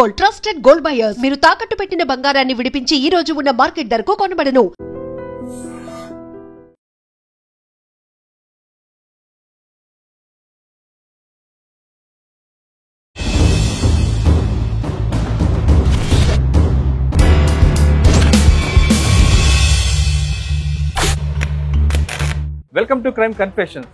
Gold, trusted gold buyers. మీరు తాకట్టు పెట్టిన బంగారాన్ని విడిపించి ఈ రోజు ఉన్న మార్కెట్ ధరకు కొనబడను. Welcome to crime confessions.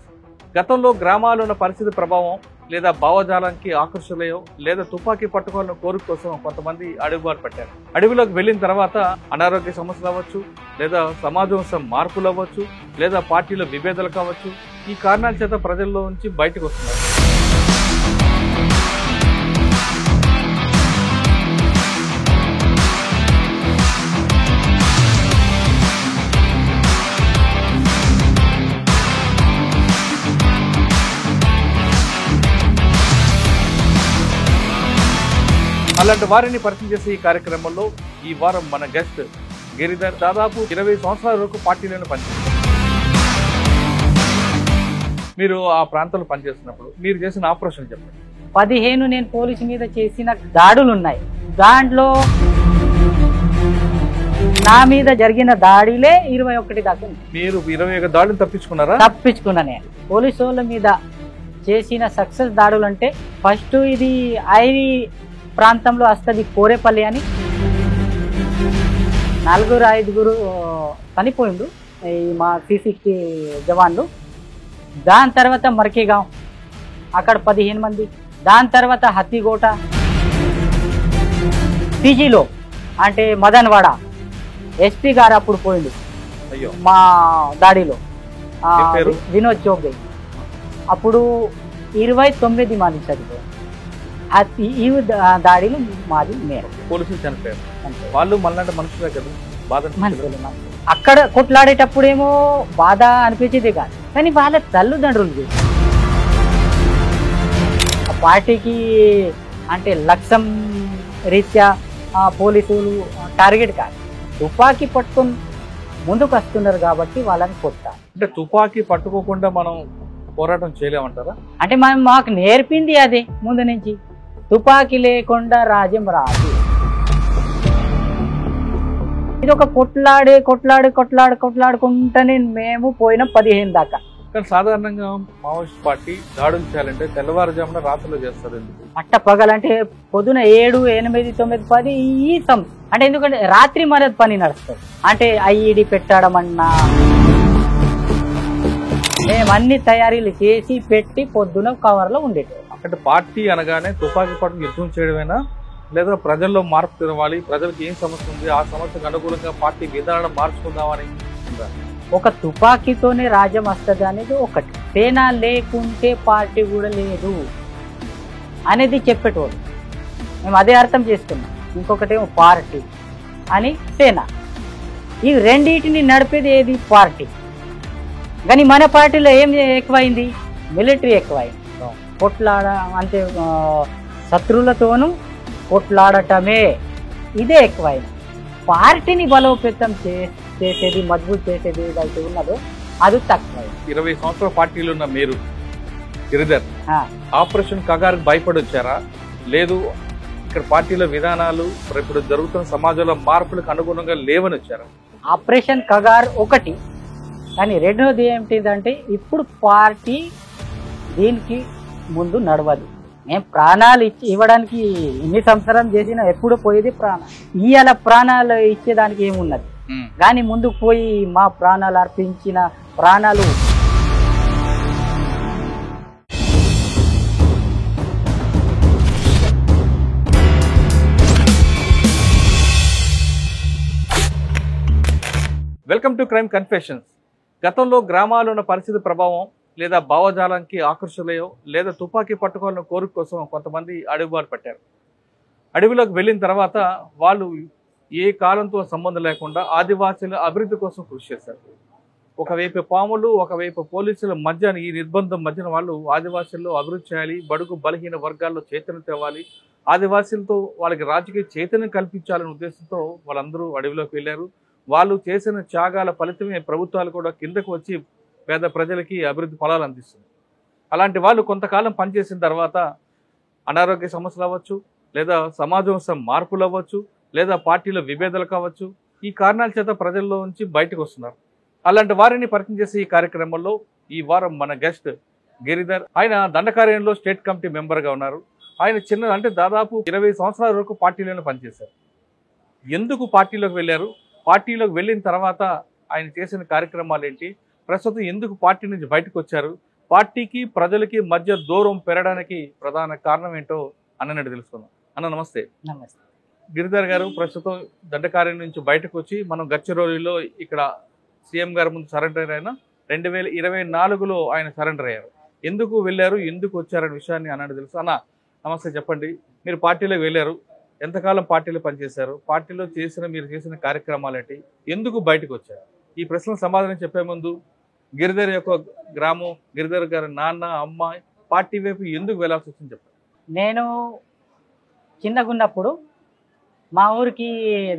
గతంలో గ్రామాల్లో ఉన్న పరిస్థితి ప్రభావం లేదా భావజాలానికి ఆకర్షులయో లేదా తుపాకీ పట్టుకోవాలన్న కోరిక కోసం కొంతమంది అడుగుబాటు పెట్టారు. అడవిలోకి వెళ్ళిన తర్వాత అనారోగ్య సమస్యలు అవ్వచ్చు, లేదా సమాజం మార్పులు అవ్వచ్చు, లేదా పార్టీలో విభేదాలు కావచ్చు. ఈ కారణాల చేత ప్రజల్లో నుంచి బయటకు వస్తున్నారు. అలాంటి వారిని పరిచయం చేసే ఈ కార్యక్రమంలో ఈ వారం మన గెస్ట్ గిరిధర్ దాదాపు 20 సంవత్సరాల వరకు పార్టీలోనే పనిచేస్తారు. మీరు ఆ ప్రాంతంలో పనిచేస్తున్నప్పుడు మీరు చేసిన ఆపరేషన్ చెప్పండి. 15 నేను పోలీసు మీద చేసిన దాడులు ఉన్నాయి. దాంట్లో నా మీద జరిగిన దాడిలే 21 దాకా. మీరు 21 దాడులు తప్పించుకున్నారా? తప్పించుకున్నా. నేను పోలీసు వాళ్ళ మీద చేసిన సక్సెస్ దాడులు అంటే ఫస్ట్ ఇది ఐవి ప్రాంతంలో వస్తుంది, కోరేపల్లి అని. 4-5 చనిపోయిండు ఈ మా సిసికి జవాన్లు. దాని తర్వాత మర్కేగాం, అక్కడ 15 మంది. దాని తర్వాత హత్తిగోట, పీజీలో అంటే మదన్వాడ ఎస్పీ గారు అప్పుడు పోయిండు మా దాడిలో, వినోద్ చౌబే. అప్పుడు 29 మంది చనిపోయారు. ఈ దాడిలో మాది మేర. పోలీసులు చనిపోయారు. వాళ్ళు మళ్ళీ మనుషులే కదా, బాధ. అక్కడ కొట్లాడేటప్పుడేమో బాధ అనిపించేది కాదు, కానీ వాళ్ళ తల్లిదండ్రులు పార్టీకి అంటే లక్ష్యం రీత్యా పోలీసులు టార్గెట్ కాదు, తుపాకీ పట్టుకొని ముందుకు వస్తున్నారు కాబట్టి వాళ్ళని కొట్టాలి. అంటే తుపాకీ పట్టుకోకుండా మనం పోరాటం చేయలేమంటారా? అంటే మాకు నేర్పింది అదే ముందు నుంచి, తుపాకీ లేకుండా రాజ్యం రాదు. ఇది ఒక కొట్లాడుకుంటూనే మేము పోయిన 15 దాకా. కానీ సాధారణంగా మావోయిస్ట్ పార్టీ దాడులు చేయాలంటే తెల్లవారుజామున రాత్రిలో చేస్తారు. ఎందుకు? పట్ట పగలంటే పొద్దున 7, 8, 9, 10 ఈ అంటే ఎందుకంటే రాత్రి మన పని నడుస్తుంది. అంటే ఐఈడి పెట్టడం అన్నా మేమన్ని తయారీలు చేసి పెట్టి పొద్దున కవర్లో ఉండేటోళ్ళం. అంటే పార్టీ అనగానే తుపాకీ పట్టుకు యుద్ధం చేయడమేనా, లేదా ప్రజల్లో మార్పు తెరవాలి, ప్రజలకు ఏం సమస్య ఉంది ఆ సమస్యకు అనుకూలంగా పార్టీ విధానం మార్చుకుందామని? ఒక తుపాకీతోనే రాజ్యం వస్తుంది అనేది ఒకటి, సేన లేకుంటే పార్టీ కూడా లేదు అనేది చెప్పేటోళ్ళు. మేము అదే అర్థం చేసుకున్నాం. ఇంకొకటేమో పార్టీ అని సేన, ఈ రెండింటిని నడిపేది ఏది? పార్టీ. కానీ మన పార్టీలో ఏం ఎక్కువైంది? మిలిటరీ ఎక్కువైంది. కొట్లాడ అంటే శత్రువులతోనూ కొట్లాడటమే, ఇదే ఎక్కువైంది. పార్టీని బలోపేతం చేసేది, మజబూత్ చేసేది ఏదైతే ఉన్నదో అది తక్కువైంది. 20 సంవత్సరాల పార్టీలో ఉన్న మీరు గిరిధర్ ఆపరేషన్ కగార్ భయపడి వచ్చారా, లేదు ఇక్కడ పార్టీలో విధానాలు ఇప్పుడు జరుగుతున్న సమాజంలో మార్పులకు అనుగుణంగా లేవని వచ్చారా? ఆపరేషన్ కగార్ ఒకటి, కానీ రెండోది ఏమిటిదంటే ఇప్పుడు పార్టీ దీనికి ముందు నడవదు. మేము ప్రాణాలు ఇవ్వడానికి ఇన్ని సంవత్సరం చేసినా ఎప్పుడు పోయేది ప్రాణాలు. ఇవాళ ప్రాణాలు ఇచ్చేదానికి ఏమున్నది? కానీ ముందుకు పోయి మా ప్రాణాలు అర్పించిన ప్రాణాలు వెల్కమ్ టు క్రైమ్ కన్ఫెషన్స్. గతంలో గ్రామాల్లో ఉన్న పరిస్థితి ప్రభావం లేదా భావజాలానికి ఆకర్షులయో లేదా తుపాకీ పట్టుకోవాలన్న కోరిక కోసం కొంతమంది అడుగుబాటు పెట్టారు. అడవిలోకి వెళ్ళిన తర్వాత వాళ్ళు ఏ కాలంతో సంబంధం లేకుండా ఆదివాసీల అభివృద్ధి కోసం కృషి చేశారు. ఒకవైపు పాములు, ఒకవైపు పోలీసుల మధ్య ఈ నిర్బంధం మధ్యన వాళ్ళు ఆదివాసీల్లో అభివృద్ధి చేయాలి, బడుగు బలహీన వర్గాల్లో చైతన్యం తేవాలి, ఆదివాసీలతో వాళ్ళకి రాజకీయ చైతన్యం కల్పించాలనే ఉద్దేశంతో వాళ్ళందరూ అడవిలోకి వెళ్ళారు. వాళ్ళు చేసిన త్యాగాల ఫలితమే ప్రభుత్వాలు కూడా కిందకు వచ్చి పేద ప్రజలకి అభివృద్ధి ఫలాలు అందిస్తుంది. అలాంటి వాళ్ళు కొంతకాలం పనిచేసిన తర్వాత అనారోగ్య సమస్యలు అవ్వచ్చు, లేదా సమాజం మార్పులు అవ్వచ్చు, లేదా పార్టీల విభేదాలు కావచ్చు. ఈ కారణాల చేత ప్రజల్లో నుంచి బయటకు వస్తున్నారు. అలాంటి వారిని పరిచయం చేసే ఈ కార్యక్రమంలో ఈ వారం మన గెస్ట్ గిరిధర్. ఆయన దండకార్యంలో స్టేట్ కమిటీ మెంబర్గా ఉన్నారు. ఆయన అంటే దాదాపు 20 సంవత్సరాల వరకు పార్టీలోనే పనిచేశారు. ఎందుకు పార్టీలోకి వెళ్ళారు, పార్టీలోకి వెళ్ళిన తర్వాత ఆయన చేసిన కార్యక్రమాలు ఏంటి, ప్రస్తుతం ఎందుకు పార్టీ నుంచి బయటకు వచ్చారు, పార్టీకి ప్రజలకి మధ్య దూరం పెరగడానికి ప్రధాన కారణం ఏంటో అన్నట్టు తెలుసుకుందాం. అన్న నమస్తే. నమస్తే. గిరిధర్ గారు ప్రస్తుతం దండకార్యం నుంచి బయటకు వచ్చి మనం గచ్చిరోలిలో ఇక్కడ సీఎం గారి ముందు సరెండర్ అయిన 2024లో ఆయన సరెండర్ అయ్యారు. ఎందుకు వెళ్ళారు, ఎందుకు వచ్చారనే విషయాన్ని అన్నట్టు తెలుసు. అన్న నమస్తే, చెప్పండి. మీరు పార్టీలోకి వెళ్ళారు, ఎంతకాలం పార్టీలో పనిచేశారు, పార్టీలో మీరు చేసిన కార్యక్రమాలు ఏంటి, ఎందుకు బయటకు వచ్చారు? ఈ ప్రశ్నలకు సమాధానం చెప్పే ముందు గిరిధర్ యొక్క గ్రామం, గిరిధర్ గారి నాన్న అమ్మ పార్టీ వైపు ఎందుకు వెళ్ళాల్సి వచ్చింది చెప్పండి. నేను చిన్నగున్నప్పుడు మా ఊరికి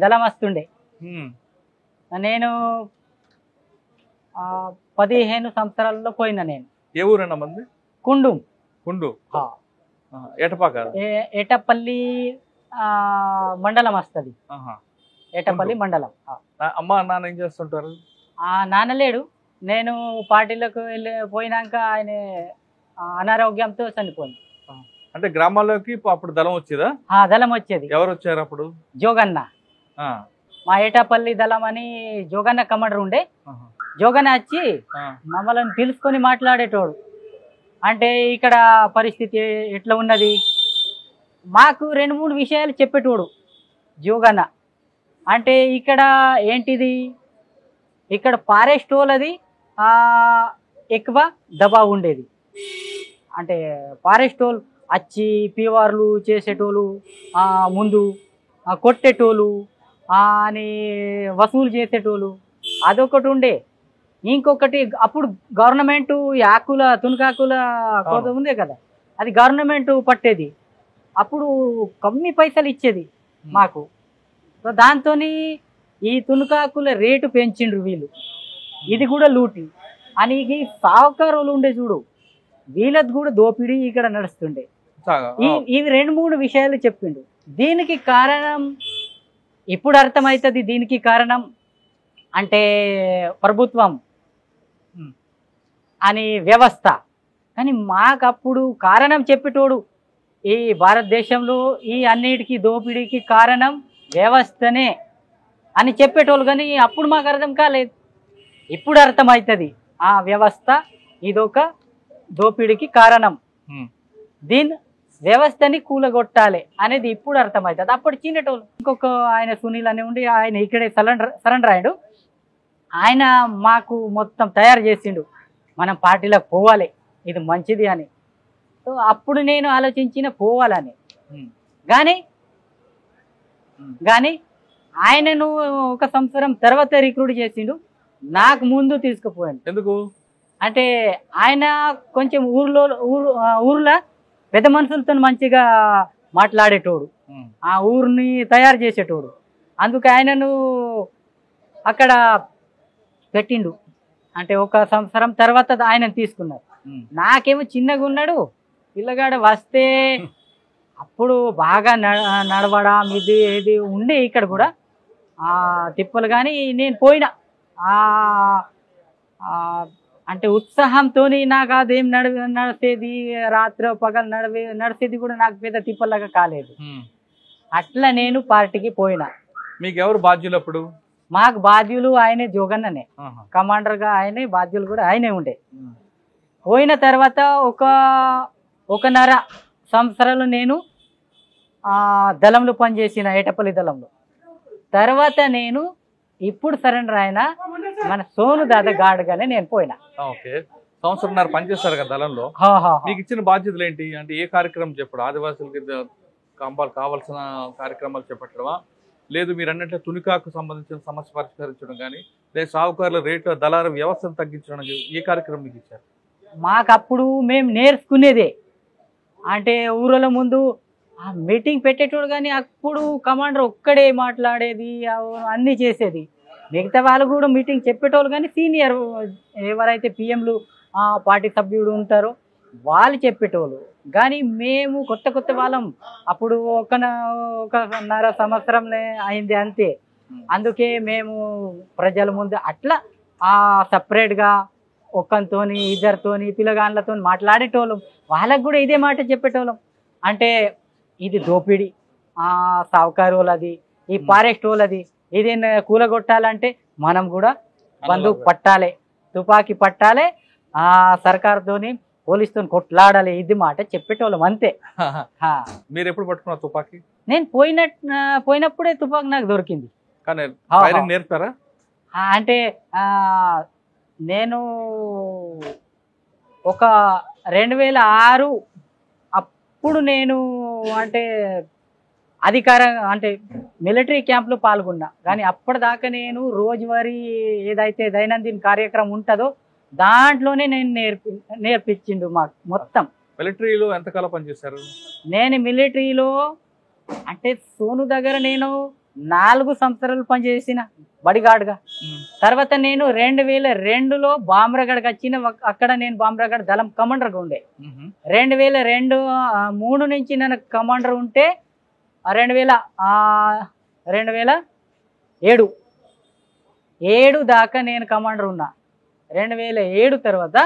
దళం వస్తుండే. నేను 15 సంవత్సరాల్లో పోయినా. నేను ఏ ఊరన్నా మంది? కుండు. ఏటపల్లి మండలం వస్తుంది. ఏటపల్లి మండలం. అమ్మ నాన్న ఏం చేస్తుంటారు? నాన్న లేడు. నేను పార్టీలోకి పోయినాక ఆయన అనారోగ్యంతో చనిపోయింది. అంటే గ్రామాల్లోకి అప్పుడు దళం వచ్చేదా? దళం వచ్చేది. ఎవరు వచ్చారు అప్పుడు? జోగన్న. మా ఏటపల్లి దళం అని జోగన్న కమాండర్ ఉండే. జోగన్న వచ్చి మమ్మల్ని పిలుచుకొని మాట్లాడేటోడు. అంటే ఇక్కడ పరిస్థితి ఎట్లా ఉన్నది మాకు 2-3 విషయాలు చెప్పేటోడు జోగన్న. అంటే ఇక్కడ ఏంటిది, ఇక్కడ ఫారెస్ట్ వాళ్ళది ఎక్కువ దబావు ఉండేది. అంటే ఫారెస్ట్ వాళ్ళు వచ్చి పీవార్లు చేసేటోళ్ళు, ముందు కొట్టేటోళ్ళు అని వసూలు చేసేటోళ్ళు, అదొకటి ఉండే. ఇంకొకటి అప్పుడు గవర్నమెంట్ ఆకుల తునకాకుల కోత ఉందే కదా, అది గవర్నమెంట్ పట్టేది. అప్పుడు కమ్మి పైసలు ఇచ్చేది మాకు. సో దాంతో ఈ తునకాకుల రేటు పెంచిండ్రు వీళ్ళు. ఇది కూడా లూటి అని సావుకారులు ఉండే చూడు, వీళ్ళది కూడా దోపిడీ ఇక్కడ నడుస్తుండే. ఇవి 2-3 విషయాలు చెప్పిండు. దీనికి కారణం ఇప్పుడు అర్థమవుతుంది. దీనికి కారణం అంటే ప్రభుత్వం అని వ్యవస్థ. కానీ మాకప్పుడు కారణం చెప్పేటోడు ఈ భారతదేశంలో ఈ అన్నిటికీ దోపిడీకి కారణం వ్యవస్థనే అని చెప్పేటోళ్ళు. కానీ అప్పుడు మాకు అర్థం కాలేదు. ఇప్పుడు అర్థమవుతుంది ఆ వ్యవస్థ ఇదొక దోపిడీకి కారణం, దీని వ్యవస్థని కూలగొట్టాలి అనేది ఇప్పుడు అర్థమవుతుంది. అప్పుడు చిన్నటోళ్ళు. ఇంకొక ఆయన సునీల్ అని ఉండి ఆయన ఇక్కడే సరెండర్ అయ్యాడు. ఆయన మాకు మొత్తం తయారు చేసిండు, మనం పార్టీలోకి పోవాలి, ఇది మంచిది అని. సో అప్పుడు నేను ఆలోచించిన పోవాలని. కానీ ఆయనను 1 సంవత్సరం తర్వాత రిక్రూట్ చేసిండు, నాకు ముందు తీసుకుపోయాడు. ఎందుకు అంటే ఆయన కొంచెం ఊర్లో పెద్ద మనుషులతో మంచిగా మాట్లాడేటోడు, ఆ ఊరిని తయారు చేసేటోడు. అందుకు ఆయనను అక్కడ పెట్టిండు. అంటే 1 సంవత్సరం తర్వాత ఆయన తీసుకున్నారు. నాకేమో చిన్నగా ఉన్నాడు పిల్లగాడు. వస్తే అప్పుడు బాగా నడవడం ఇది ఉండే ఇక్కడ కూడా తిప్పలు. కానీ నేను పోయినా అంటే ఉత్సాహంతో. నాకు అదేం నడిచేది, రాత్రి పగలు నడిచేది కూడా నాకు పెద్ద తిప్పలాగా కాలేదు. అట్లా నేను పార్టీకి పోయినా. మీకు ఎవరు బాధ్యులు అప్పుడు? మాకు బాధ్యులు ఆయనే, జోగన్ననే కమాండర్గా. ఆయనే బాధ్యులు కూడా ఆయనే ఉండే. పోయిన తర్వాత 1.5 సంవత్సరాలు నేను దళంలో పనిచేసిన, ఏటపల్లి దళంలో. తర్వాత నేను ఇప్పుడు సరెండర్ అయినా మన సోను దాదా గాడుగానే నేను పోయినా. సంవత్సరంన్నర పనిచేస్తారు కదా దళంలో. మీకు ఇచ్చిన బాధ్యతలు ఏంటి? అంటే ఏ కార్యక్రమం చెప్పడం, ఆదివాసులకి కావాల్సిన కార్యక్రమాలు చేపట్టడమా, లేదు మీరు అన్నట్లు తునికాకు సంబంధించిన సమస్య పరిష్కరించడం కానీ, లేదా సాగుకారుల రేటు దళారు వ్యవస్థను తగ్గించడం, ఏ కార్యక్రమం మీకు ఇచ్చారు? మాకు అప్పుడు మేము నేర్చుకునేదే. అంటే ఊరిలో ముందు మీటింగ్ పెట్టేటోడు, కానీ అప్పుడు కమాండర్ ఒక్కడే మాట్లాడేది, అన్నీ చేసేది. మిగతా వాళ్ళు కూడా మీటింగ్ చెప్పేటోళ్ళు. కానీ సీనియర్ ఎవరైతే పిఎంలు పార్టీ సభ్యుడు ఉంటారో వాళ్ళు చెప్పేటోళ్ళు. కానీ మేము కొత్త కొత్త వాళ్ళం, అప్పుడు ఒకన్నర సంవత్సరంలో అయింది అంతే. అందుకే మేము ప్రజల ముందు అట్లా సపరేట్గా ఒక్కంతోని ఇద్దరితోని పిల్లగాళ్ళతో మాట్లాడేటోళ్ళం. వాళ్ళకు కూడా ఇదే మాట చెప్పేటోళ్ళం. అంటే ఇది దోపిడీ, సావుకారు వాళ్ళది, ఈ ఫారెస్ట్ వాళ్ళది, ఇది కూలగొట్టాలంటే మనం కూడా బందూకు పట్టాలి, తుపాకీ పట్టాలి, సర్కారుతోని పోలీసుతో కొట్లాడాలి, ఇది మాట చెప్పేటోళ్ళం అంతే. మీరు ఎప్పుడు పట్టుకున్నారు తుపాకీ? నేను పోయినప్పుడే తుపాకీ నాకు దొరికింది. కానీ నేర్పారా? అంటే నేను ఒక 2006 అప్పుడు నేను అంటే అంటే మిలిటరీ క్యాంప్లో పాల్గొన్నా. కానీ అప్పటిదాకా నేను రోజువారీ ఏదైతే దైనందిన కార్యక్రమం ఉంటుందో దాంట్లోనే నేను నేర్పించిండు మాకు మొత్తం. మిలిటరీలో ఎంతకాలం పనిచేశారు? నేను మిలిటరీలో అంటే సోను దగ్గర నేను 4 సంవత్సరాలు పనిచేసిన బడిగాడ్గా. తర్వాత నేను 2002లో బామ్రగఢ్కి వచ్చిన. అక్కడ నేను బామ్రగఢ్ దళం కమాండర్గా ఉండే. 2003 నుంచి నేను కమాండర్ ఉంటే 2007 దాకా నేను కమాండర్ ఉన్నా. 2007 తర్వాత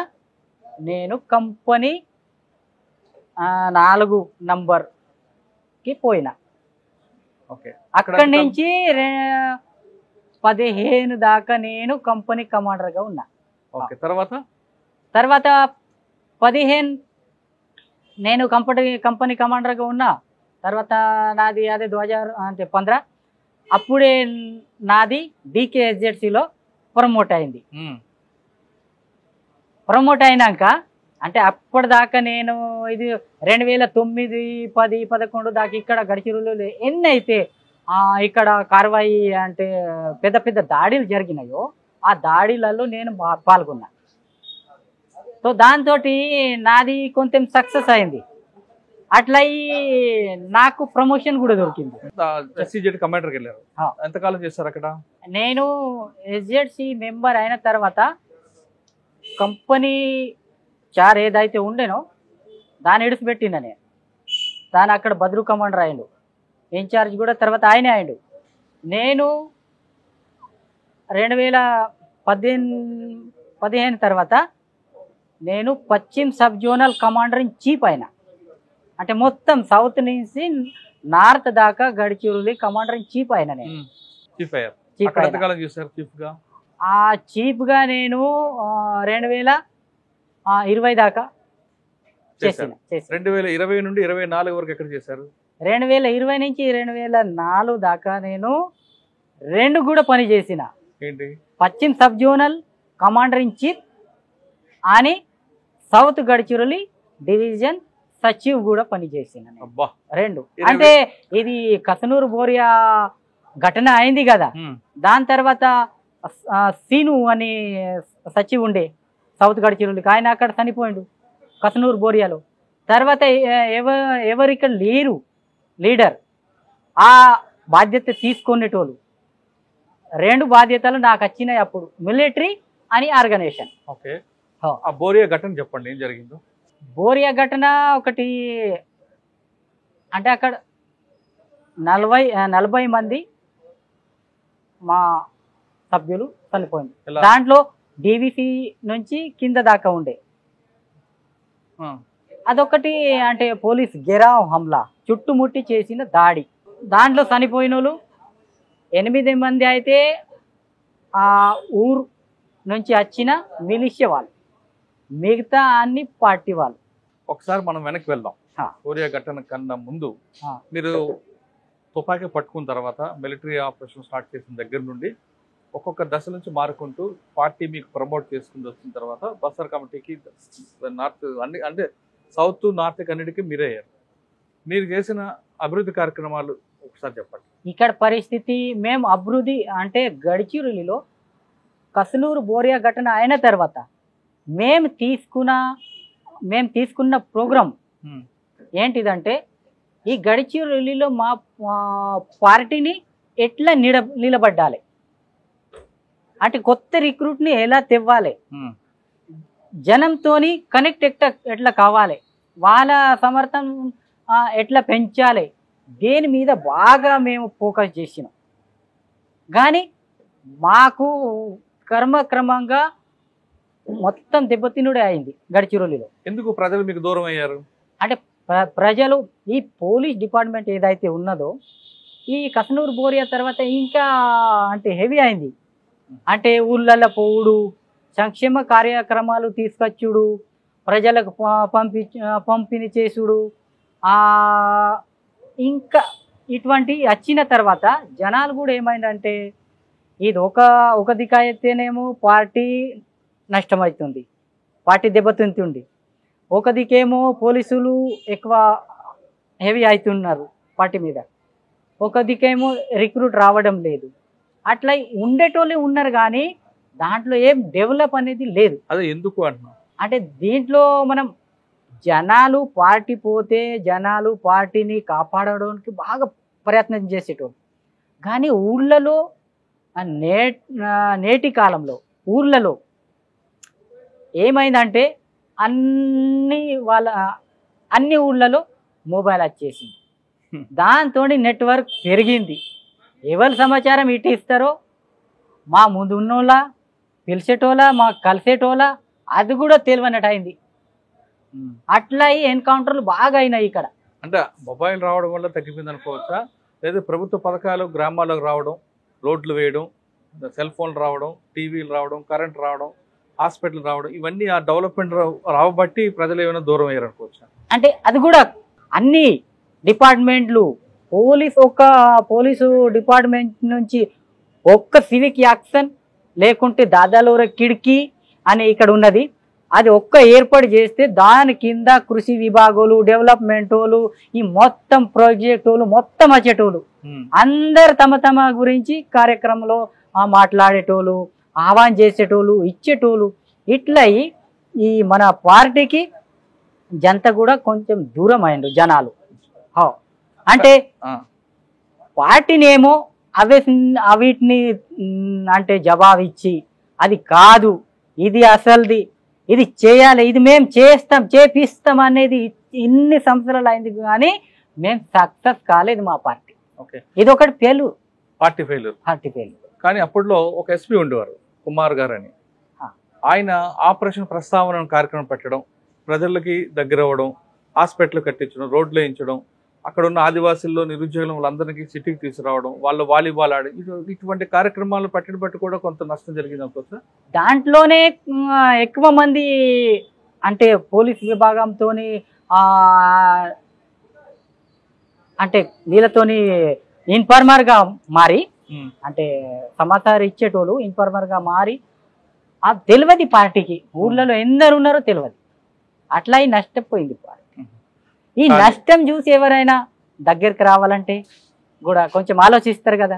నేను కంపెనీ 4 నంబర్కి పోయినా. అక్కడి నుంచి 15 దాకా నేను కంపెనీ కమాండర్గా ఉన్నా. తర్వాత 15 నేను కంపెనీ కమాండర్గా ఉన్నా. తర్వాత నాది అదే 2015 అప్పుడే నాది DKSZCలో ప్రమోట్ అయింది. ప్రమోట్ అయినాక అంటే అప్పటిదాకా నేను ఇది 2009, 10, 11 దాకా ఇక్కడ గడిచిరోలు ఎన్ని అయితే ఇక్కడ కార్వాయి అంటే పెద్ద పెద్ద దాడులు జరిగినాయో ఆ దాడులలో నేను పాల్గొన్నా. సో దాంతో నాది కొంచెం సక్సెస్ అయింది. అట్లా నాకు ప్రమోషన్ కూడా దొరికింది. కమాండర్కి వెళ్ళారు. ఎంతకాలం చేశారు అక్కడ? నేను SZC మెంబర్ అయిన తర్వాత కంపెనీ 4 ఏదైతే ఉండేనో దాన్ని ఇడిచిపెట్టిన నేను. దాని అక్కడ బద్రు కమాండర్ అయిండు, ఇన్ఛార్జ్ కూడా తర్వాత ఆయనే అయిండు. నేను 2015 తర్వాత నేను పశ్చిమ sub zonal commander in chief అయినా. అంటే మొత్తం సౌత్ నుంచి నార్త్ దాకా గడిచిరోలి కమాండర్ ఇన్ చీఫ్ అయినా నేను. చీఫ్ గా నేను 2020 దాకా చేసిన. 2020 నుండి 2024 వరకు ఎక్కడ చేశారు? 2020 నుంచి 2004 దాకా నేను 2 కూడా పని చేసిన. ఏంటి? పశ్చిమ sub zonal commander in chief అని సౌత్ గడిచిరోలి డివిజన్ సచివ్ కూడా పనిచేసిన 2. అంటే ఇది కసనూరు బోరియా ఘటన అయింది కదా, దాని తర్వాత సీను అని సచివ్ ఉండే సౌత్ గడిచిరోలికి, ఆయన అక్కడ చనిపోయిండు కసనూరు బోరియాలో. తర్వాత ఎవరు ఇక్కడ లేరు లీడర్, ఆ బాధ్యత తీసుకునేటోళ్ళు. 2 బాధ్యతలు నాకు వచ్చినాయి అప్పుడు, మిలిటరీ అని ఆర్గనైజేషన్. బోరియా ఘటన చెప్పండి, ఏం జరిగిందో? బోరియా ఘటన ఒకటి అంటే అక్కడ 40 మంది మా సభ్యులు చనిపోయింది. దాంట్లో DVC నుంచి కింద దాకా ఉండే. అదొకటి అంటే పోలీస్ గెరావ్ హమ్లా, చుట్టుముట్టి చేసిన దాడి. దాంట్లో చనిపోయిన వాళ్ళు 8 మంది అయితే ఆ ఊరు నుంచి వచ్చిన మిలిషియా వాళ్ళు, మిగతా అన్ని పార్టీ వాళ్ళు. ఒకసారి మనం వెనక్కి వెళ్దాం. బోరియా ఘటన కన్నా ముందు మీరు తుపాకీ పట్టుకున్న తర్వాత మిలిటరీ ఆపరేషన్ స్టార్ట్ చేసిన దగ్గర నుండి ఒక్కొక్క దశ నుంచి మారుకుంటూ పార్టీ మీకు ప్రమోట్ చేసుకుంటూ వచ్చిన తర్వాత బస్తర్ కమిటీకి నార్త్ అన్ని అంటే సౌత్ నార్త్ అన్నిటికీ మీరే అయ్యారు. మీరు చేసిన అభివృద్ధి కార్యక్రమాలు ఒకసారి చెప్పండి. ఇక్కడ పరిస్థితి మేము అభివృద్ధి అంటే గడిచిరోలిలో కసనూరు బోరియా ఘటన అయిన తర్వాత మేము తీసుకున్న ప్రోగ్రాం ఏంటిదంటే ఈ గడిచిరోలిలో మా పార్టీని ఎట్లా నిలబడ్డాలి అంటే కొత్త రిక్రూట్ని ఎలా తెవ్వాలి, జనంతోని కనెక్ట్ ఎట్లా కావాలి, వాళ్ళ సమర్థం ఎట్లా పెంచాలి, దేని మీద బాగా మేము ఫోకస్ చేసినాం. కానీ మాకు క్రమంగా మొత్తం దెబ్బతినుడే అయింది గడిచిరోలిలో. ఎందుకు ప్రజలు మీకు దూరం అయ్యారు? అంటే ప్రజలు ఈ పోలీస్ డిపార్ట్మెంట్ ఏదైతే ఉన్నదో ఈ కసనూరు బోరియా తర్వాత ఇంకా అంటే హెవీ అయింది. అంటే ఊళ్ళల్లో పోవుడు, సంక్షేమ కార్యక్రమాలు తీసుకొచ్చుడు, ప్రజలకు పంపిణీ చేసుడు, ఇంకా ఇటువంటి వచ్చిన తర్వాత జనాలు కూడా ఏమైందంటే ఇది ఒక దిక్కు అయితేనేమో పార్టీ నష్టమవుతుంది, పార్టీ దెబ్బతింటుంది. ఒక దిక్కేమో పోలీసులు ఎక్కువ హెవీ అవుతున్నారు పార్టీ మీద, ఒక దిక్కేమో రిక్రూట్ రావడం లేదు. అట్లా ఉండేటోళ్ళు ఉన్నారు కానీ దాంట్లో ఏం డెవలప్ అనేది లేదు. అదే ఎందుకు అంటున్నా అంటే దీంట్లో మనం జనాలు పార్టీ పోతే జనాలు పార్టీని కాపాడడానికి బాగా ప్రయత్నం చేసేటోళ్ళు. కానీ ఊళ్ళలో నేటి కాలంలో ఊళ్ళలో ఏమైందంటే అన్ని ఊళ్ళలో మొబైల్ వచ్చేసింది. దాంతో నెట్వర్క్ పెరిగింది. ఎవరి సమాచారం ఇటు ఇస్తారో మా ముందు ఉన్నోళ్ళ పిలిచేటోళ్ళ మా కలిసేటోళ్ళ అది కూడా తెలియనట్టు అయింది. అట్లా ఎన్కౌంటర్లు బాగా అయినాయి ఇక్కడ. అంటే మొబైల్ రావడం వల్ల తగ్గిపోయింది అనుకోవచ్చా, లేదా ప్రభుత్వ పథకాలు గ్రామాలకు రావడం, రోడ్లు వేయడం, సెల్ ఫోన్లు రావడం, టీవీలు రావడం, కరెంట్ రావడం, హాస్పిటల్ రావడం, ఇవన్నీ ఆ డెవలప్మెంట్ రావబట్టి ప్రజలు ఏమైనా దూరం అయ్యారు అనుకోవచ్చా? అంటే అది కూడా అన్ని డిపార్ట్మెంట్లు పోలీసు డిపార్ట్మెంట్ నుంచి ఒక్క సివిక్ యాక్షన్ లేకుంటే దాదాలూర కిడికి అని ఇక్కడ ఉన్నది, అది ఒక్క ఏర్పాటు చేస్తే దాని కింద కృషి విభాగాలు, డెవలప్మెంట్ వాళ్ళు, ఈ మొత్తం ప్రాజెక్టులు మొత్తం వచ్చేటోళ్ళు అందరు తమ గురించి కార్యక్రమంలో మాట్లాడేటోళ్ళు, ఆహ్వానం చేసేటోళ్ళు, ఇచ్చేటోళ్ళు. ఇట్లా ఈ మన పార్టీకి జనత కూడా కొంచెం దూరం అయిండు జనాలు. అంటే పార్టీనేమో వీటిని అంటే జవాబు ఇచ్చి అది కాదు, ఇది అసలుది, ఇది చేయాలి, ఇది మేము చేపిస్తాం అనేది ఇన్ని సంవత్సరాలు అయింది కానీ మేము సక్సెస్ కాలేదు మా పార్టీ. ఇది ఒకటి పార్టీ ఫెయిల్యూర్. కానీ అప్పట్లో ఒక ఎస్పీ ఉండేవారు కుమార్ గారు అని, ఆయన ఆపరేషన్ ప్రస్తావన కార్యక్రమం పెట్టడం, ప్రజలకి దగ్గర అవ్వడం, హాస్పిటల్ కట్టించడం, రోడ్లు వేయించడం, అక్కడ ఉన్న ఆదివాసుల్లో నిరుద్యోగులు వాళ్ళందరికీ సిటీకి తీసుకురావడం, వాళ్ళు వాలీబాల్ ఆడి ఇటువంటి కార్యక్రమాలు పెట్టడం బట్టి కూడా కొంత నష్టం జరిగింది అనుకోవచ్చు. దాంట్లోనే ఎక్కువ మంది అంటే పోలీస్ విభాగంతో అంటే వీళ్ళతోని ఇన్ఫార్మర్గా మారి, అంటే సమాచారం ఇచ్చేటోళ్ళు ఇన్ఫార్మర్గా మారి తెలియదు పార్టీకి, ఊర్లలో ఎందరు ఉన్నారో తెలియదు. అట్లా నష్టపోయింది పార్టీ. ఈ నష్టం చూసి ఎవరైనా దగ్గరికి రావాలంటే కూడా కొంచెం ఆలోచిస్తారు కదా,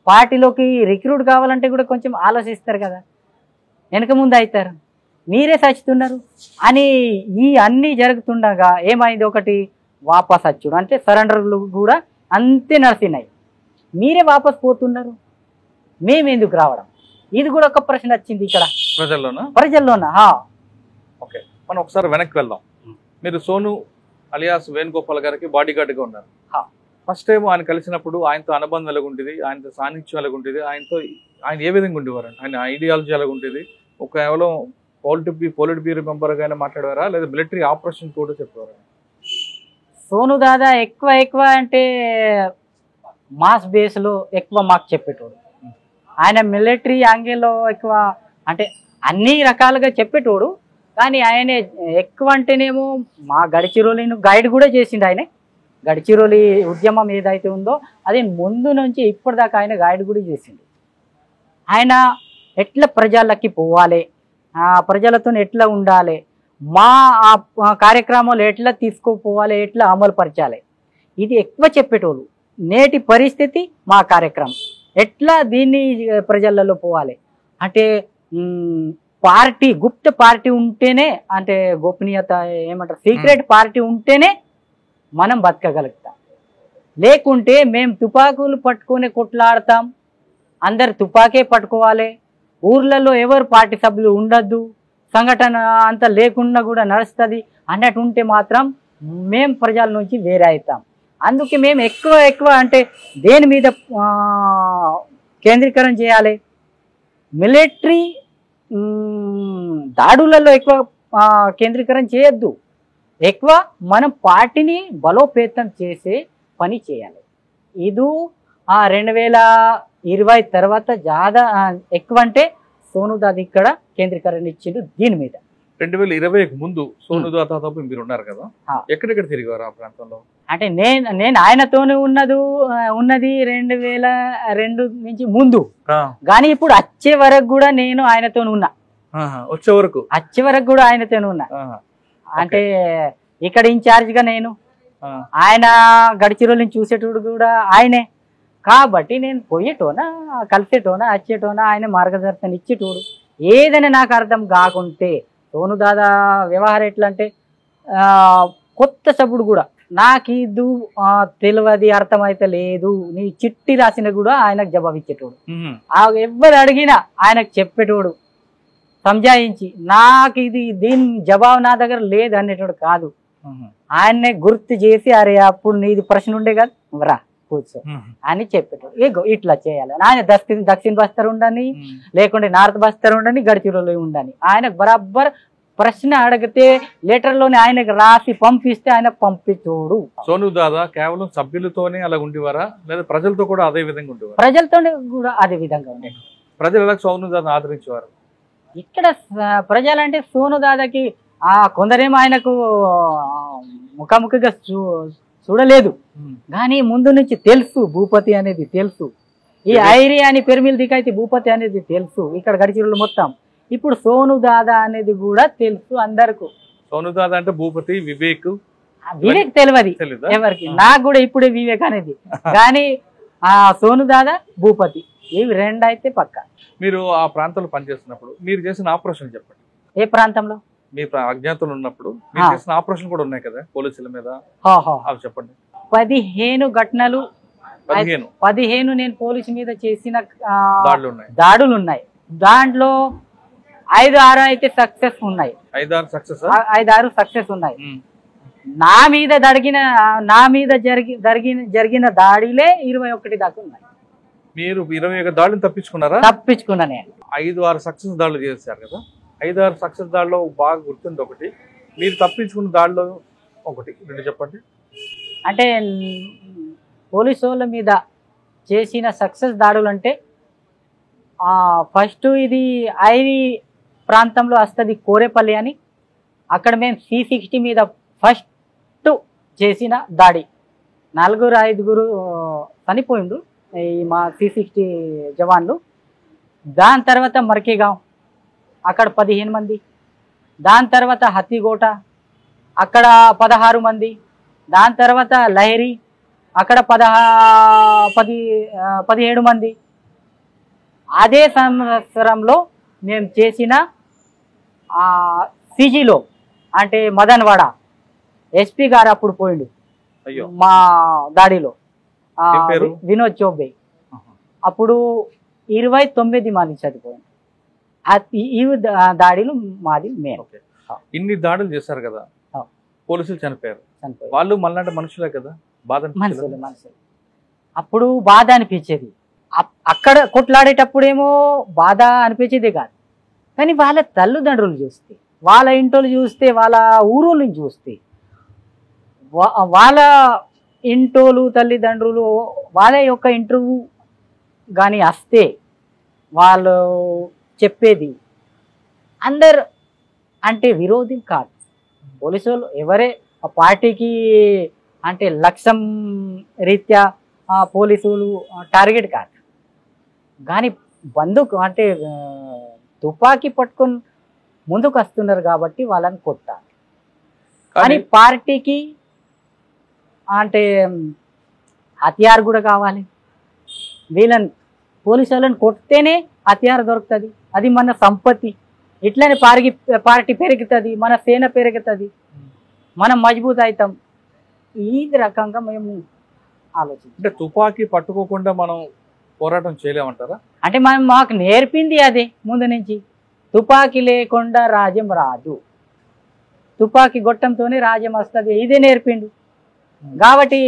పార్టీలోకి రిక్రూట్ కావాలంటే కూడా కొంచెం ఆలోచిస్తారు కదా, వెనక ముందు అవుతారు, మీరే సచ్చుతున్నారు అని ఈ అన్నీ జరుగుతుండగా ఏమైంది, ఒకటి వాపస్ వచ్చుడు అంటే సరెండర్లు కూడా అంతే నడిచినాయి, మీరే వాపస్ పోతున్నారు, మేమెందుకు రావడం, ఇది కూడా ఒక ప్రశ్న వచ్చింది ఇక్కడ ప్రజల్లోనా. ఓకే, మనం ఒకసారి వెనక్కి వెళ్దాం. మీరు సోను అలియాస్ వేణుగోపాల్ గారికి బాడీ గార్డ్గా ఉన్నారు. ఫస్ట్ టైం ఆయన కలిసినప్పుడు ఆయనతో అనుబంధం ఎలాగుంటుంది, ఆయనతో సాన్నిధ్యం ఎలాగుంటుంది, ఆయన ఏ విధంగా ఉండేవారు, ఆయన ఐడియాలజీ ఎలాగుంటుంది, కేవలం పోలిట్ బ్యూరో మెంబర్గానే మాట్లాడేవారా లేదా మిలిటరీ ఆపరేషన్ కూడా చెప్పేవారా? సోను దాదా ఎక్కువ అంటే మాస్ బేస్లో ఎక్కువ మాకు చెప్పేటోడు. ఆయన మిలిటరీ యాంగిల్లో ఎక్కువ అంటే అన్ని రకాలుగా చెప్పేటోడు. కానీ ఆయన ఎక్కువ అంటేనేమో మా గడిచిరోలిని గైడ్ కూడా చేసిండు. ఆయన గడిచిరోలి ఉద్యమం ఏదైతే ఉందో అది ముందు నుంచి ఇప్పటిదాకా ఆయన గైడ్ కూడా చేసిండు. ఆయన ఎట్లా ప్రజలకి పోవాలి, ప్రజలతో ఎట్లా ఉండాలి, మా కార్యక్రమాలు ఎట్లా తీసుకుపోవాలి, ఎట్లా అమలు పరచాలి, ఇది ఎక్కువ చెప్పేటోళ్ళు. నేటి పరిస్థితి మా కార్యక్రమం ఎట్లా దీన్ని ప్రజలలో పోవాలి అంటే పార్టీ గుప్త పార్టీ ఉంటేనే, అంటే గోపనీయత ఏమంటారు సీక్రెట్ పార్టీ ఉంటేనే మనం బతకగలుగుతాం. లేకుంటే మేము తుపాకులు పట్టుకొని కొట్లాడతాం, అందరు తుపాకే పట్టుకోవాలి, ఊర్లలో ఎవరు పార్టీ సభ్యులు ఉండద్దు, సంఘటన అంత లేకుండా కూడా నడుస్తుంది అన్నట్టు ఉంటే మాత్రం మేము ప్రజల నుంచి వేరే అవుతాం. అందుకే మేము ఎక్కువ అంటే దేని మీద కేంద్రీకరణ చేయాలి, మిలిటరీ దాడులలో ఎక్కువ కేంద్రీకరణ చేయొద్దు, ఎక్కువ మనం పార్టీని బలోపేతం చేసే పని చేయాలి. ఇది 2020 తర్వాత జాదా ఎక్కువ అంటే సోనుదాద ఇక్కడ కేంద్రీకరణ ఇచ్చిండు దీని మీద. 2020కి ముందు సోనుదాదాతో మీరు ఉన్నారు కదా, ఎక్కడెక్కడ తిరిగారు ఆ ప్రాంతంలో? అంటే నేను ఆయనతోనే ఉన్నది 2002 నుంచి ముందు, కానీ ఇప్పుడు వచ్చే వరకు కూడా నేను ఆయనతో ఉన్నా. వచ్చే వరకు కూడా ఆయనతోనే ఉన్నా. అంటే ఇక్కడ ఇన్ఛార్జ్ గా నేను, ఆయన గడిచిరోళ్ళని చూసేటోడు కూడా ఆయనే. కాబట్టి నేను పోయేటోనా, కలిసేటోనా, వచ్చేటోనా, ఆయన మార్గదర్శనం ఇచ్చేటోడు. ఏదైనా నాకు అర్థం కాకుంటే సోనుదాదా వ్యవహారం ఎట్లా అంటే కొత్త సభ్యుడు కూడా నాకు ఇది తెలియదు, అర్థమైతే లేదు, నీ చిట్టి రాసిన కూడా ఆయనకు జవాబు ఇచ్చేటోడు. ఎవరు అడిగినా ఆయనకు చెప్పేటోడు, సంజాయించి. నాకు దీని జవాబు నా దగ్గర లేదు అనేటోడు కాదు. ఆయన్నే గుర్తు చేసి, అరే అప్పుడు నీది ప్రశ్న ఉండే కదా, రా కూర్చో అని చెప్పేటోడు. ఇట్లా చేయాలి. ఆయన దక్షిణ బస్తర్ ఉండని, లేకుంటే నార్త్ బస్తర్ ఉండని, గడిచిరోలు ఉండని, ఆయనకు బరాబర్ ప్రశ్న అడిగితే లెటర్లోనే ఆయనకు రాసి పంపిస్తే ఆయన పంపించోడు. సోనుదాదా కేవలం సభ్యులతోనే అలా ఉండేవారా, లేదా ప్రజలతో కూడా అదే విధంగా ఉండేవారు? ప్రజలతోనే కూడా అదే విధంగా ఉండేది. ప్రజలు ఎలా సోనుదాదా ఆదరించేవారు? ఇక్కడ ప్రజలంటే సోనుదాదాకి కొందరేమో ఆయనకు ముఖాముఖిగా చూడలేదు, కానీ ముందు నుంచి తెలుసు భూపతి అనేది తెలుసు. ఈ ఐరి అని పెరిమిల్ దికైతే భూపతి అనేది తెలుసు ఇక్కడ గడిచిరోళ్ళు మొత్తం. ఇప్పుడు సోనుదాదా అనేది కూడా తెలుసు అందరికి. సోనుదాదా అంటే భూపతి, వివేక్ తెలియదు ఎవరికి. నాకు కూడా ఇప్పుడే వివేక్ అనేది, కానీ సోనుదాదా, భూపతి ఇవి రెండు అయితే పక్క. మీరు ఆ ప్రాంతంలో పనిచేస్తున్నప్పుడు మీరు చేసిన ఆపరేషన్ చెప్పండి. ఏ ప్రాంతంలో? మీ అజ్ఞాతంలో ఉన్నప్పుడు మీరు చేసిన ఆపరేషన్ కూడా ఉన్నాయి కదా పోలీసుల మీద, అవి చెప్పండి. 15 ఘటనలు, 15 నేను పోలీసు మీద చేసిన దాడులు ఉన్నాయి. దాంట్లో 5-6 అయితే సక్సెస్ ఉన్నాయి. 5-6 సక్సెస్ ఉన్నాయి. నా మీద జరిగిన దాడిలే 21 దాకా ఉన్నాయి. మీరు 21 దాడులు తప్పించుకున్నారా? తప్పించుకున్నా నేను. 5-6 సక్సెస్ దాడులు చేశారు కదా, 5-6 సక్సెస్ దాడిలో బాగా గుర్తుంది ఒకటి, మీరు తప్పించుకున్న దాడిలో ఒకటి 2 చెప్పండి. అంటే పోలీసు వాళ్ళ మీద చేసిన సక్సెస్ దాడులు అంటే ఫస్ట్ ఇది ఐరి ప్రాంతంలో వస్తుంది కోరేపల్లి అని, అక్కడ మేము C60 మీద ఫస్ట్ చేసిన దాడి. 4-5 చనిపోయిండు ఈ మా C60 జవాన్లు. దాని తర్వాత మర్కేగాం, అక్కడ 15 మంది. దాని తర్వాత హత్తిగోట, అక్కడ 16 మంది. దాని తర్వాత లహరి, అక్కడ 17 మంది. అదే సంవత్సరంలో మేము చేసిన సిజిలో అంటే మదన్వాడ ఎస్పీ గారు అప్పుడు పోయిండు మా దాడిలో, వినోద్ చౌబే. అప్పుడు 29 మంది చనిపోయింది. ఈ దాడిలో మాది మేము. ఇన్ని దాడులు చేశారు కదా, పోలీసులు చనిపోయారు. వాళ్ళు మళ్ళీ మనుషులే కదా, బాధ మనుషులు. అప్పుడు బాధ అనిపించేది. అక్కడ కొట్లాడేటప్పుడేమో బాధ అనిపించేదే కాదు, కానీ వాళ్ళ తల్లిదండ్రులు చూస్తే, వాళ్ళ ఇంటోళ్ళు చూస్తే, వాళ్ళ ఊరోళ్ళని చూస్తే, వాళ్ళ ఇంటోళ్ళు తల్లిదండ్రులు వాళ్ళ యొక్క ఇంటర్వ్యూ కానీ వస్తే వాళ్ళు చెప్పేది అందరు అంటే విరోధి కాదు. పోలీసు వాళ్ళు ఎవరే పార్టీకి అంటే లక్ష్యం రీత్యా పోలీసులు టార్గెట్ కాదు, కానీ బందుకు అంటే తుపాకీ పట్టుకొని ముందుకు వస్తున్నారు కాబట్టి వాళ్ళని కొట్టాలి. కానీ పార్టీకి అంటే హత్యారు కూడా కావాలి. వీళ్ళని పోలీసు వాళ్ళని కొడితేనే హత్యారు దొరుకుతుంది, అది మన సంపత్తి. ఇట్లనే పార్టీ పెరుగుతుంది, మన సేన పెరుగుతుంది, మనం మజబూత్ అవుతాం. ఈ రకంగా మేము ఆలోచించాం. అంటే తుపాకీ పట్టుకోకుండా మనం పోరాటం చేయలేమంటారా? అంటే మాకు నేర్పింది అదే ముందు నుంచి. తుపాకీ లేకుండా రాజ్యం రాదు, తుపాకీ గొట్టంతోనే రాజ్యం వస్తుంది, ఇదే నేర్పిండు. కాబట్టి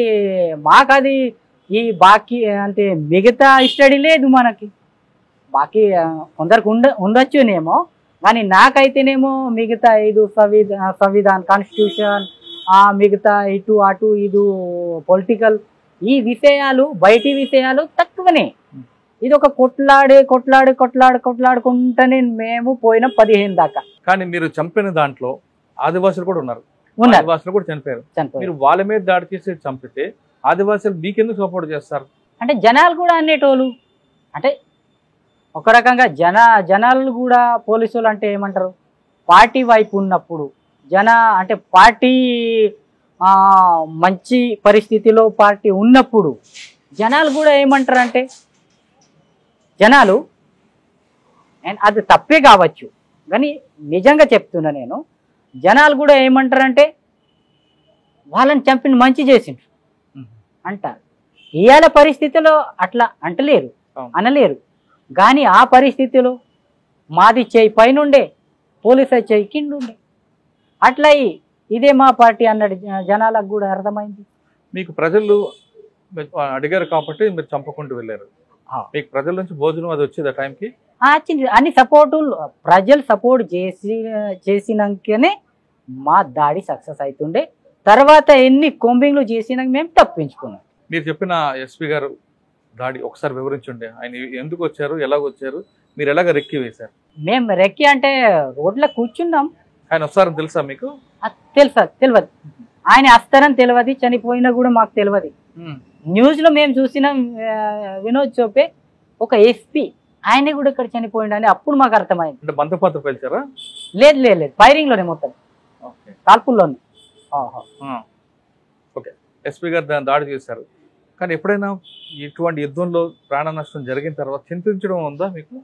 మాకు అది ఈ బాకీ అంటే మిగతా స్టడీ లేదు మనకి. బాకీ కొందరికి ఉండొచ్చునేమో, కానీ నాకైతేనేమో మిగతా ఇది సంవిధాన్ కాన్స్టిట్యూషన్, మిగతా ఇటు అటు ఇది పొలిటికల్, ఈ విషయాలు బయటి విషయాలు తక్కువనే. ఇది ఒక కొట్లాడుకుంటూనే మేము పోయిన 15 దాకా. కానీ మీరు చంపిన దాంట్లో ఆదివాసులు కూడా ఉన్నారు, ఆదివాసులు కూడా చనిపోయారు. మీరు వాళ్ళ మీద దాడి చేసి చంపితే ఆదివాసులు మీకెందుకు సపోర్ట్ చేస్తారు? అంటే జనాలు కూడా అనేటోళ్ళు, అంటే ఒక రకంగా జనాలు కూడా పోలీసులు అంటే ఏమంటారు, పార్టీ వైపు ఉన్నప్పుడు అంటే పార్టీ మంచి పరిస్థితిలో పార్టీ ఉన్నప్పుడు జనాలు కూడా ఏమంటారు అంటే, జనాలు అది తప్పే కావచ్చు కానీ నిజంగా చెప్తున్నా నేను, జనాలు కూడా ఏమంటారంటే వాళ్ళని చంపిన మంచి చేసిండ్రు అంటారు. ఇవాళ పరిస్థితిలో అట్లా అనలేరు. కానీ ఆ పరిస్థితిలో మాది చేయి పైనుండే, పోలీసు చేయి కిండుండే, అట్లా ఇదే మా పార్టీ అన్నాడు. జనాలకు కూడా అర్థమైంది. మీకు ప్రజలు అడిగారు కాబట్టి మీరు చంపకుండా వెళ్ళారు. మీకు ప్రజల నుంచి భోజనం అది వచ్చేది ఆ టైంకి? అన్ని సపోర్టు ప్రజలు సపోర్ట్ చేసినాకనే మా దాడి సక్సెస్ అవుతుండే. తర్వాత ఎన్ని కొంబింగ్లు చేసినాక మేము తప్పించుకున్నాం. మీరు చెప్పిన ఎస్పీ గారు దాడి ఒకసారి వివరించండి. ఆయన ఎందుకు వచ్చారు, ఎలాగ వచ్చారు, మీరు ఎలాగ రెక్కి వేశారు? మేము రెక్కి అంటే రోడ్లో కూర్చున్నాం. ఆయన వస్తారని తెలుసా మీకు? తెలియదు. ఆయన వస్తారని తెలియదు, చనిపోయినా కూడా మాకు తెలియదు. న్యూస్ లో మేము చూసినాం, వినోద్ చోపే ఒక ఎస్పీ ఆయన కూడా ఇక్కడ చనిపోయిండని అప్పుడు మాకు అర్థమైంది. అంటే బంతపాత్ర పేల్చారా? లేదు, ఫైరింగ్ లోనే, మొత్తం కాల్పుల్లోనే. ఓకే, ఎస్పీ గారు దాన్ని దాడి చేశారు. కానీ ఎప్పుడైనా ఇటువంటి యుద్ధంలో ప్రాణ నష్టం జరిగిన తర్వాత చింతించడం ఉందా మీకు?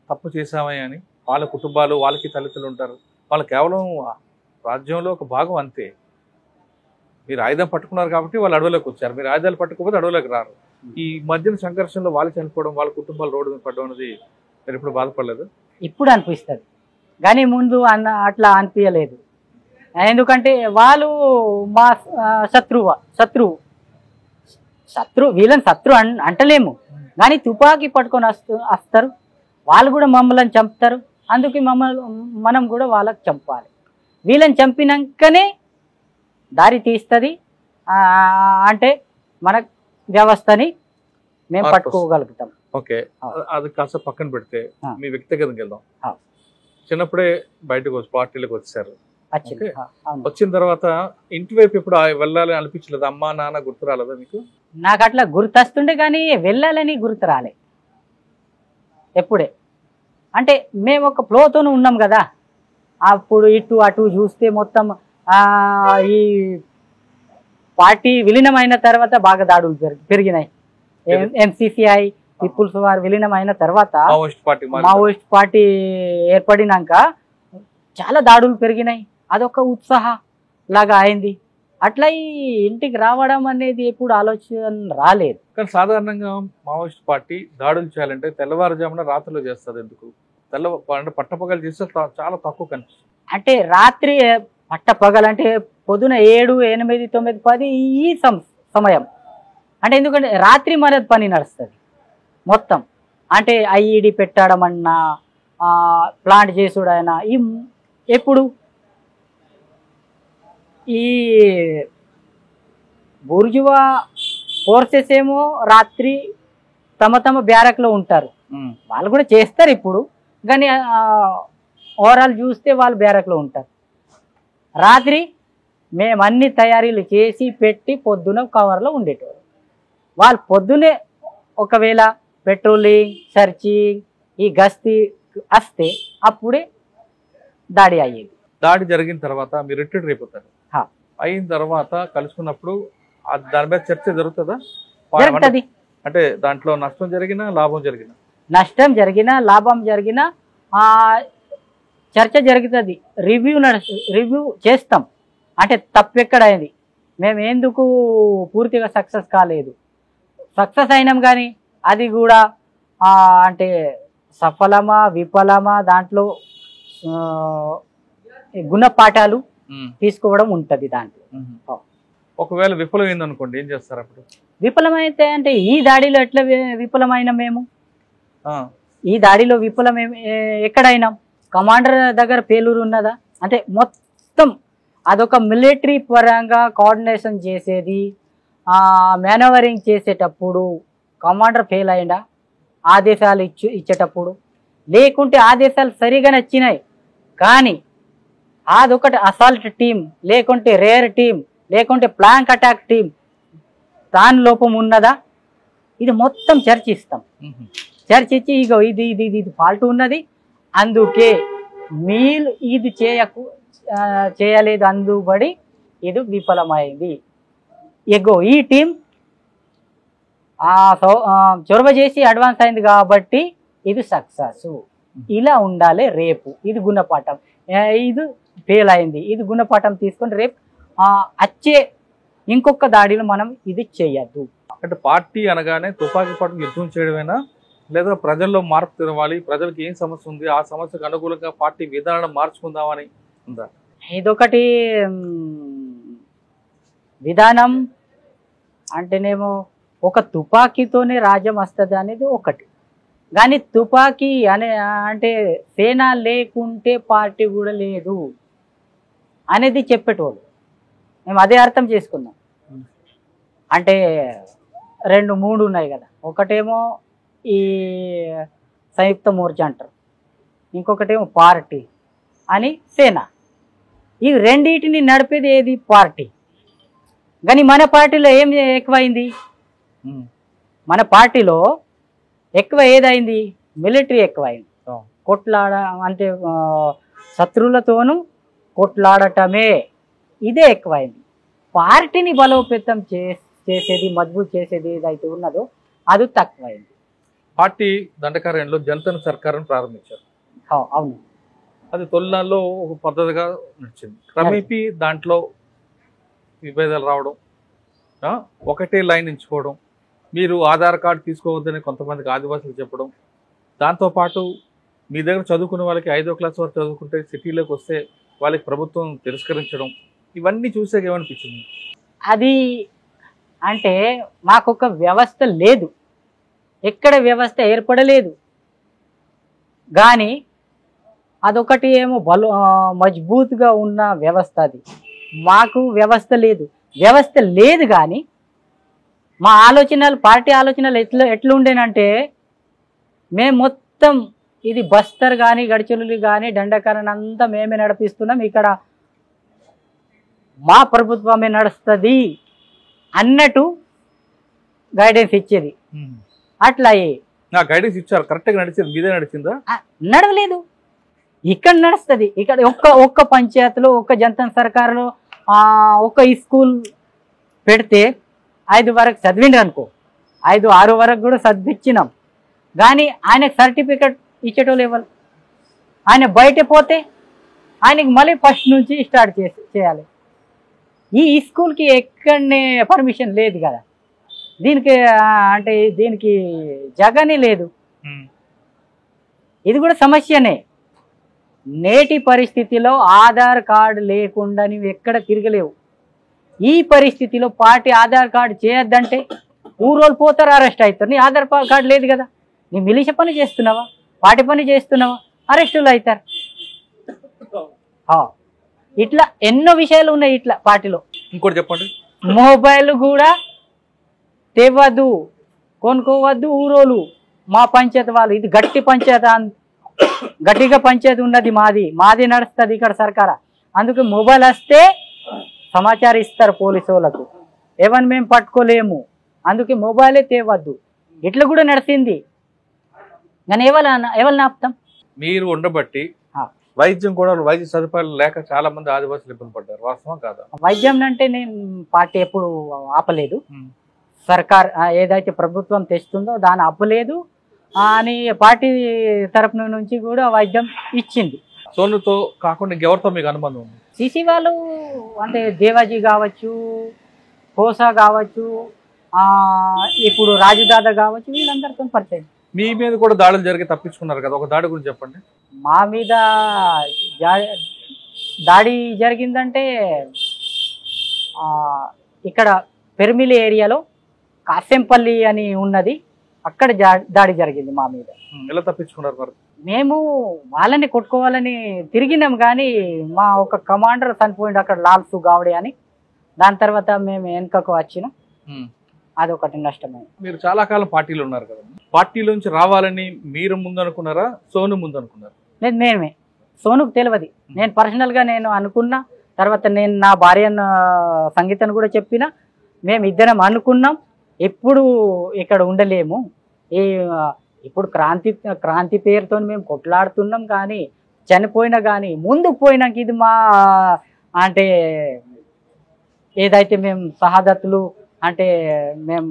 తప్పు చేశామని అని. వాళ్ళ కుటుంబాలు, వాళ్ళకి తల్లిదండ్రులు ఉంటారు, వాళ్ళు కేవలం రాజ్యంలో ఒక భాగం అంతే. మీరు ఆయుధం పట్టుకున్నారు కాబట్టి వాళ్ళు అడవులోకి వచ్చారు, మీరు ఆయుధాలు పట్టుకోకపోతే అడవులోకి రారు. ఈ మధ్యన సంఘర్షణలో వాళ్ళు చనిపోవడం, వాళ్ళ కుటుంబాలు రోడ్డు మీద పడడం అనేది మీరు ఎప్పుడు బాధపడలేదు? ఇప్పుడు అనిపిస్తుంది కానీ ముందు అట్లా అనిపించలేదు. ఎందుకంటే వాళ్ళు మా శత్రువు వీళ్ళని శత్రువు అంటలేము, కానీ తుపాకీ పట్టుకొని వస్తారు, వాళ్ళు కూడా మమ్మల్ని చంపుతారు. అందుకే మనం కూడా వాళ్ళకి చంపాలి. వీళ్ళని చంపినాకనే దారి తీస్తుంది అంటే మన వ్యవస్థని మేము పట్టుకోగలుగుతాం. ఓకే, అది కాస్త పక్కన పెడితే మీ వ్యక్తిగతంగా వెళ్దాం. చిన్నప్పుడే బయటకు వచ్చి పార్టీలకు వచ్చారు. వచ్చిన తర్వాత ఇంటి వైపు ఎప్పుడు వెళ్ళాలని అనిపించలేదు? అమ్మా నాన్న గుర్తు రాలేదా మీకు? నాకు అట్లా గుర్తొస్తుండే కానీ వెళ్ళాలని గుర్తు రాలే ఎప్పుడే. అంటే మేము ఒక ఫ్లోతోనే ఉన్నాం కదా, అప్పుడు ఇటు అటు చూస్తే మొత్తం ఈ పార్టీ విలీనమైన తర్వాత బాగా దాడులు పెరిగినాయి. ఎంసీసీఐ పీపుల్స్ వార్ విలీనమైన తర్వాత మావోయిస్ట్ పార్టీ ఏర్పడినాక చాలా దాడులు పెరిగినాయి. అదొక ఉత్సాహ లాగా అయింది. అట్లా ఈ ఇంటికి రావడం అనేది ఎప్పుడు ఆలోచన రాలేదు. కానీ సాధారణంగా మావోయిస్ట్ పార్టీ దాడులు చేయాలంటే తెల్లవారుజామున రాత్రిలో చేస్తుంది. ఎందుకు పట్టపగలు చేస్తే చాలా తక్కువ కనిపిస్తుంది. అంటే రాత్రి పట్టపగలంటే పొద్దున 7, 8, 9, 10 ఈ సమయం. అంటే ఎందుకంటే రాత్రి మన పని నడుస్తుంది మొత్తం. అంటే ఐఈడి పెట్టడం అన్నా, ప్లాంట్ చేసుడైనా ఎప్పుడు ఈ బూర్జువా ఫోర్సెస్ ఏమో రాత్రి తమ బ్యారక్లో ఉంటారు, వాళ్ళు కూడా చేస్తారు ఇప్పుడు. కానీ ఓవరాల్ చూస్తే వాళ్ళు బ్యారక్లో ఉంటారు. రాత్రి మేము అన్ని తయారీలు చేసి పెట్టి పొద్దున కవర్లో ఉండేటోళ్ళు. వాళ్ళు పొద్దునే ఒకవేళ పెట్రోలింగ్, సర్చింగ్, ఈ గస్తీ వస్తే అప్పుడే దాడి అయ్యేది. దాడి జరిగిన తర్వాత మీరు రిట్రీట్ అయిపోతారు. అయిన తర్వాత కలుసుకున్నప్పుడు దాని మీద చర్చ జరుగుతుందా? జరుగుతుంది. అంటే దాంట్లో నష్టం జరిగినా లాభం జరిగినా? నష్టం జరిగినా లాభం జరిగినా చర్చ జరుగుతుంది. రివ్యూ చేస్తాం. అంటే తప్పెక్కడైంది, మేము ఎందుకు పూర్తిగా సక్సెస్ కాలేదు, సక్సెస్ అయినాం కానీ అది కూడా అంటే సఫలమా విఫలమా దాంట్లో గుణపాఠాలు తీసుకోవడం ఉంటది దాంట్లో. ఒకవేళ విఫలమైంది అనుకోండి, ఏం చేస్తారు అప్పుడు? విఫలమైతే అంటే ఈ దాడిలో ఎట్లా విఫలమైన మేము? ఈ దాడిలో విఫలం ఎక్కడైనా కమాండర్ దగ్గర పేలూరు ఉన్నదా? అంటే మొత్తం అదొక మిలిటరీ పరంగా కోఆర్డినేషన్ చేసేది, మేనవరింగ్ చేసేటప్పుడు కమాండర్ ఫెయిల్ అయిందా ఆదేశాలు ఇచ్చేటప్పుడు? లేకుంటే ఆదేశాలు సరిగా నచ్చినాయి కానీ అదొకటి అసాల్ట్ టీం, లేకుంటే రేర్ టీం, లేకుంటే ప్లాంక్ అటాక్ టీం, దాని లోపం ఉన్నదా? ఇది మొత్తం చర్చిస్తాం. చర్చించి ఇగో ఇది ఇది ఇది ఫాల్ట్ ఉన్నది, అందుకే మీరు ఇది చేయలేదు, అందుబడి ఇది విఫలమైంది. ఎగో ఈ టీం చొరవ చేసి అడ్వాన్స్ అయింది కాబట్టి ఇది సక్సెస్. ఇలా ఉండాలి రేపు. ఇది గుణపాఠం. ఇది ఫెయిల్ అయింది, ఇది గుణపాఠం తీసుకొని రేపు వచ్చే ఇంకొక దాడిలో మనం ఇది చేయద్దు. అంటే పార్టీ అనగానే తుపాకీ పట్టుకు యుద్ధం చేయడమేనా, లేదా ప్రజల్లో మార్పు తెరవాలి, ప్రజలకు ఏం సమస్య ఉంది ఆ సమస్యకు అనుకూలంగా పార్టీ విధానం మార్చుకుందామని ఉందా? ఇదొకటి విధానం అంటేనేమో ఒక తుపాకీతోనే రాజ్యం వస్తుంది అనేది ఒకటి, కానీ తుపాకీ అంటే సేన లేకుంటే పార్టీ కూడా లేదు అనేది చెప్పేటోళ్ళు. మేము అదే అర్థం చేసుకున్నాం. అంటే 2-3 ఉన్నాయి కదా, ఒకటేమో ఈ సంయుక్త మోర్చా అంటారు, ఇంకొకటేమో పార్టీ అని సేన. ఈ రెండింటిని నడిపేది ఏది? పార్టీ. కానీ మన పార్టీలో ఏం ఎక్కువైంది? మన పార్టీలో ఎక్కువ ఏదైంది? మిలిటరీ ఎక్కువైంది. కొట్లాడ అంటే శత్రువులతోనూ కొట్లాడటమే, ఇదే ఎక్కువైంది. పార్టీని బలోపేతం చేసేది, మజబూత్ చేసేది ఏదైతే ఉన్నదో అది తక్కువైంది. పార్టీ దండకారణ్యంలో జనతన సర్కారును ప్రారంభించారు. అవును, అది తొలినాల్లో ఒక పద్ధతిగా నడిచింది. క్రమేపీ దాంట్లో విభేదాలు రావడం, ఒకటే లైన్ ఎంచుకోవడం, మీరు ఆధార్ కార్డు తీసుకోవద్దని కొంతమందికి ఆదివాసులు చెప్పడం, దాంతోపాటు మీ దగ్గర చదువుకునే వాళ్ళకి 5వ క్లాస్ వరకు చదువుకుంటే సిటీలోకి వస్తే వాళ్ళకి ప్రభుత్వం తిరస్కరించడం, ఇవన్నీ చూసాక ఏమనిపించింది? అది అంటే మాకొక వ్యవస్థ లేదు, ఎక్కడ వ్యవస్థ ఏర్పడలేదు. కానీ అదొకటి ఏమో మజ్బూత్గా ఉన్న వ్యవస్థ, అది మాకు వ్యవస్థ లేదు. వ్యవస్థ లేదు కానీ మా ఆలోచనలు, పార్టీ ఆలోచనలు ఎట్లుండేనంటే మేము మొత్తం ఇది బస్తర్ కానీ గడిచెలులు కానీ దండకారణ్యం అంతా మేమే నడిపిస్తున్నాం, ఇక్కడ మా ప్రభుత్వమే నడుస్తుంది అన్నట్టు గైడెన్స్ ఇచ్చేది. అట్లా గైడెన్స్ ఇచ్చారు, కరెక్ట్గా నడిచింది, మీదే నడిచిందా? నడవలేదు. ఇక్కడ నడుస్తుంది. ఇక్కడ ఒక్క పంచాయతీలో, ఒక్క జనతా సర్కారులో ఒక స్కూల్ పెడితే 5 వరకు చదివిండ్రు అనుకో, 5-6 వరకు కూడా చదివించినాం. కానీ ఆయనకు సర్టిఫికెట్ ఇచ్చేటోళ్ళు ఇవ్వాలి. ఆయన బయట పోతే ఆయనకి మళ్ళీ ఫస్ట్ నుంచి స్టార్ట్ చేయాలి. ఈ స్కూల్కి ఎక్కడనే పర్మిషన్ లేదు కదా, దీనికి అంటే దీనికి జగనే లేదు. ఇది కూడా సమస్యనే. నేటి పరిస్థితిలో ఆధార్ కార్డు లేకుండా నువ్వు ఎక్కడ తిరగలేవు. ఈ పరిస్థితిలో పార్టీ ఆధార్ కార్డు చేయొద్దంటే ఊరోళ్ళు పోతారు, అరెస్ట్ అవుతారు. నీ ఆధార్ కార్డు లేదు కదా, నీ మిలిషియా పని చేస్తున్నావా, పార్టీ పని చేస్తున్నావా, అరెస్టులు అవుతారు. ఇట్లా ఎన్నో విషయాలు ఉన్నాయి ఇట్లా పార్టీలో. ఇంకోటి చెప్పండి, మొబైల్ కూడా తేవద్దు, కొనుక్కోవద్దు ఊరోళ్ళు, మా పంచాయతీ వాళ్ళు. ఇది గట్టి పంచాయతీ, గట్టిగా పంచాయతీ ఉన్నది, మాది నడుస్తుంది ఇక్కడ సర్కారా. అందుకే మొబైల్ వస్తే సమాచారం ఇస్తారు పోలీసు వాళ్ళకు, ఏమని మేము పట్టుకోలేము, అందుకే మొబైలే తేవద్దు. ఇట్లా కూడా నడిచింది. కానీ ఎవరిని ఆపుతాం? మీరు ఉండబట్టి వైద్యం కూడా, వైద్య సదుపాయాలు లేక చాలా మంది ఆదివాసులు ఇబ్బంది పడ్డారు, వాస్తవం కాదా? వైద్యం అంటే నేను పార్టీ ఎప్పుడు ఆపలేదు. సర్కార్ ఏదైతే ప్రభుత్వం తెస్తుందో దాన్ని ఆపలేదు అని పార్టీ తరఫు నుంచి కూడా వైద్యం ఇచ్చింది. సోనుతో కాకుండా ఎవరితో మీకు అనుబంధం ఉంది? సిసి వాళ్ళు అంటే దేవాజీ కావచ్చు, కోసా కావచ్చు, ఇప్పుడు రాజుదాదా కావచ్చు, వీళ్ళందరితో పరిచయం. మీ మీద కూడా దాడులు జరిగి తప్పించుకున్నారు కదా, ఒక దాడి గురించి చెప్పండి. మా మీద దాడి జరిగిందంటే ఇక్కడ పెర్మిలి ఏరియాలో కాసెంపల్లి అని ఉన్నది, అక్కడ దాడి జరిగింది మా మీద. ఎలా తప్పించుకున్నారు మరి? మేము వాళ్ళని కొట్టుకోవాలని తిరిగినాం కానీ మా ఒక కమాండర్ చనిపోయింది అక్కడ, లాల్సు గావడే అని. దాని తర్వాత మేము వెనుకకు వచ్చినాం, అదొకటి నష్టమైంది. మీరు చాలా కాలం పార్టీలో ఉన్నారు కదా, పార్టీలోంచి రావాలని మీరు ముందు అనుకున్నారా, సోను ముందు అనుకున్నారా? లేదు, మేమే. సోనుకు తెలియదు. నేను పర్సనల్గా నేను అనుకున్నా, తర్వాత నేను నా భార్య సంగీతను కూడా చెప్పిన, మేము ఇద్దరం అనుకున్నాం ఎప్పుడు ఇక్కడ ఉండలేము, ఇప్పుడు క్రాంతి పేరుతో మేము కొట్లాడుతున్నాం కానీ చనిపోయినా కానీ ముందుకు పోయినాక ఇది మా అంటే ఏదైతే మేము షహాదతులు అంటే మేము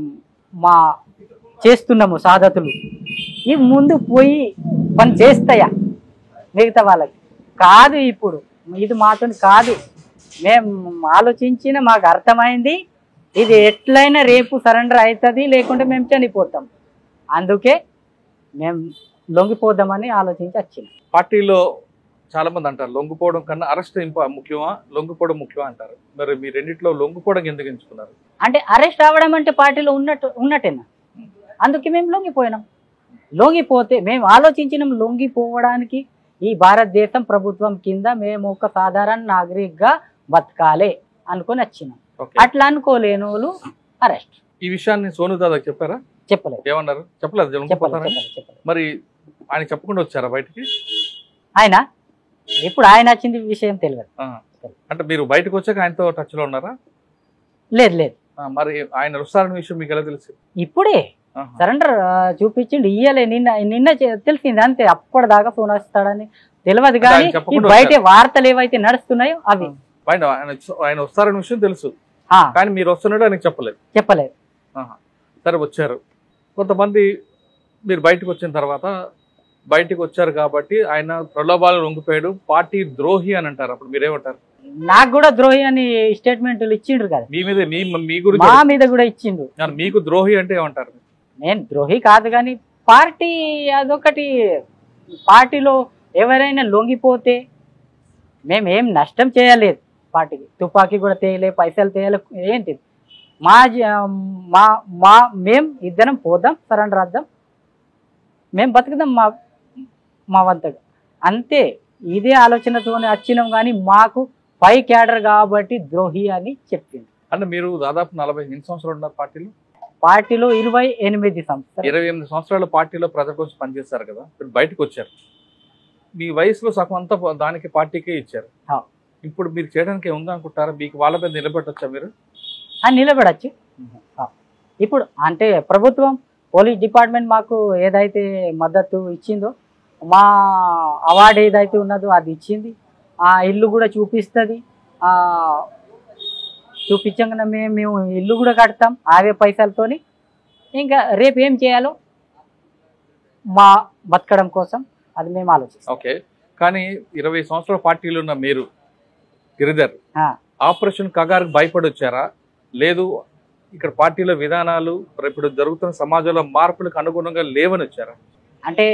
మా చేస్తున్నాము షహాదతులు, ఇవి ముందు పోయి పని చేస్తాయా మిగతా వాళ్ళకి కాదు, ఇప్పుడు ఇది మాతో కాదు. మేము ఆలోచించిన మాకు అర్థమైంది ఇది ఎట్లయినా రేపు సరెండర్ అవుతుంది, లేకుంటే మేము చనిపోతాం. అందుకే మేము లొంగిపోదామని ఆలోచించి వచ్చింది. పార్టీలో చాలా మంది అంటారు లొంగిపోవడం కన్నా అరెస్ట్ ముఖ్యమా, లొంగిపోవడం ముఖ్యమా అంటారు. మరి మీ రెండిట్లో లొంగిపోవడం ఎందుకు ఎంచుకున్నారు? అంటే అరెస్ట్ అవ్వడం అంటే పార్టీలో ఉన్నట్టేనా, అందుకే మేము లొంగిపోయినాం. లొంగిపోతే మేము ఆలోచించినాం లొంగిపోవడానికి ఈ భారతదేశం ప్రభుత్వం కింద మేము ఒక సాధారణ నాగరికగా బతకాలి అనుకొని వచ్చినాం. అట్లా అనుకోలేని వాళ్ళు అరెస్ట్. ఈ విషయాన్ని సోను దాదాకు చెప్పారా? చెప్పలేదు. ఏమన్నారు? చెప్పలేదు. మరి ఆయన చెప్పకుండా వచ్చారా బయటికి? ఆయన ఇప్పుడు ఆయన వచ్చింది విషయం తెలియదు. అంటే మీరు బయటకు వచ్చాక ఆయనతో టచ్ లో ఉన్నారా? లేదు లేదు. మరి ఆయన వస్తారన్న విషయం మీకు ఎలా తెలుసు? ఇప్పుడే సరెండర్ చూపించిండు, ఇయ్యలే నిన్న తెలిసింది అంతే. అప్పటిదాకా ఫోన్ వస్తాడని తెలియదు కానీ బయట వార్తలు ఏవైతే నడుస్తున్నాయో అవి. ఆయన వస్తారన్న విషయం తెలుసు కానీ మీరు వస్తున్నాడు ఆయనకు చెప్పలేదు. సరే, వచ్చారు. కొంతమంది మీరు బయటకు వచ్చిన తర్వాత బయటకు వచ్చారు కాబట్టి ఆయన ప్రలోభాలు లొంగిపోయాడు, పార్టీ ద్రోహి అని అంటారు. అప్పుడు మీరేమంటారు? నాకు కూడా ద్రోహి అని స్టేట్మెంట్లు ఇచ్చిండ్రు కదా, మీ మీద మీ గురించి మా మీద కూడా ఇచ్చిండ్రు. మీకు ద్రోహి అంటే ఏమంటారు? నేను ద్రోహి కాదు కానీ పార్టీ అదొకటి, పార్టీలో ఎవరైనా లొంగిపోతే మేము ఏం నష్టం చేయలేదు పార్టీకి, తుపాకీ కూడా తేయలే, పైసలు తేయలే, ఏంటి మేము ఇద్దరం పోదాం, సరెండర్ వద్దాం, మేము బతుకుదాం మా వంతగా అంతే. ఇదే ఆలోచనతో వచ్చినాం కానీ మాకు పై క్యాడర్ కాబట్టి ద్రోహి అని చెప్పింది. అంటే మీరు దాదాపు 48 సంవత్సరాలు ఉన్నారు పార్టీలో 28 సంవత్సరాలు. 28 సంవత్సరాల పార్టీలో ప్రజల కోసం పనిచేస్తారు కదా, ఇప్పుడు బయటకు వచ్చారు, మీ వయసులో సగం అంతా దానికి పార్టీకే ఇచ్చారు. ఇప్పుడు మీరు చేయడానికి ఉందనుకుంటారా? మీకు వాళ్ళ మీద నిలబెట్టొచ్చా మీరు? నిలబడచ్చు. ఇప్పుడు అంటే ప్రభుత్వం పోలీస్ డిపార్ట్మెంట్ మాకు ఏదైతే మద్దతు ఇచ్చిందో, మా అవార్డు ఏదైతే ఉన్నదో అది ఇచ్చింది, ఆ ఇల్లు కూడా చూపిస్తుంది. చూపించగానే మేము ఇల్లు కూడా కడతాం అవే పైసలతోని. ఇంకా రేపు ఏం చేయాలో మా బతకడం కోసం అది మేము ఆలోచిస్తాం. ఓకే, కానీ 20 సంవత్సరాల పార్టీలో ఉన్న మీరు గిరిధర్ ఆపరేషన్ కగారుకు భయపడి వచ్చారా, లేదు ఇక్కడ పార్టీలో విధానాలు ఇప్పుడు జరుగుతున్న సమాజంలో మార్పులకు అనుగుణంగా లేవని వచ్చారా? అంటే